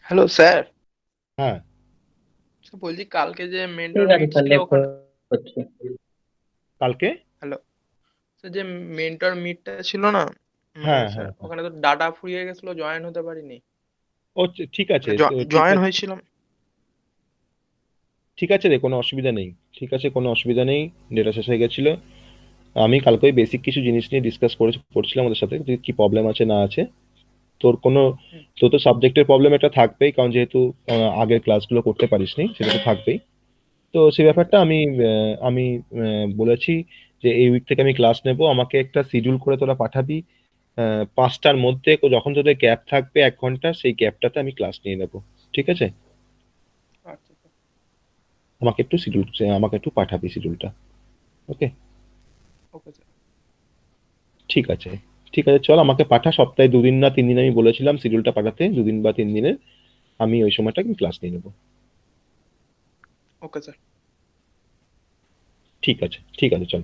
হ্যালো স্যার, হ্যাঁ, বলছি কালকে যে মেন্টর ঠিক আছে মিট স্যার, ছিল লেফট ওখানে, করছি। কালকে, হ্যালো স্যার, যে মেন্টর মিটটা ছিল না, হ্যাঁ স্যার হ্যাঁ হ্যাঁ, ওখানে তো ডাটা ফুরিয়ে গেছিল, জয়েন হতে পারিনি। ঠিক আছে, মানে ঠিক জয়েন আছে, হয়েছিলাম। ঠিক আছে রে, কোনো অসুবিধা নেই, ঠিক আছে, কোনো অসুবিধা নেই। ডেটা শেষ হয়ে গেছিল। আমি কালকে ওই বেসিক কিছু জিনিস নিয়ে ডিসকাস করছিলাম ওদের সাথে, যে কি প্রবলেম আছে না আছে। তোর কোনো, হুম। তোর তো সাবজেক্টের প্রবলেম এটা থাকবেই, কারণ যেহেতু আগের ক্লাসগুলো করতে পারিসনি, সেটা তো থাকবেই। তো সেই ব্যাপারটা আমি বলেছি যে এই উইক থেকে আমি ক্লাস নেব, আমাকে একটা শিডিউল করে তোরা পাঠাবি। 5টার মধ্যে যখন তোদের গ্যাপ থাকবে 1 ঘন্টা, সেই গ্যাপটাতে আমি ক্লাস নিয়ে নেব। ঠিক আছে, আচ্ছা স্যার, আমাকে একটু পাঠাবি শিডিউলটা। ওকে, ওকে স্যার। ঠিক আছে, ঠিক আছে, চল আমাকে পাঠা, সপ্তাহে 2 দিন না 3 দিন আমি বলেছিলাম শিডিউলটা পাঠাতে, 2 দিন বা 3 দিনের। আমি ওই সময়টা আমি ক্লাস নিয়ে নেবো। Okay sir. ঠিক আছে, ঠিক আছে, চল।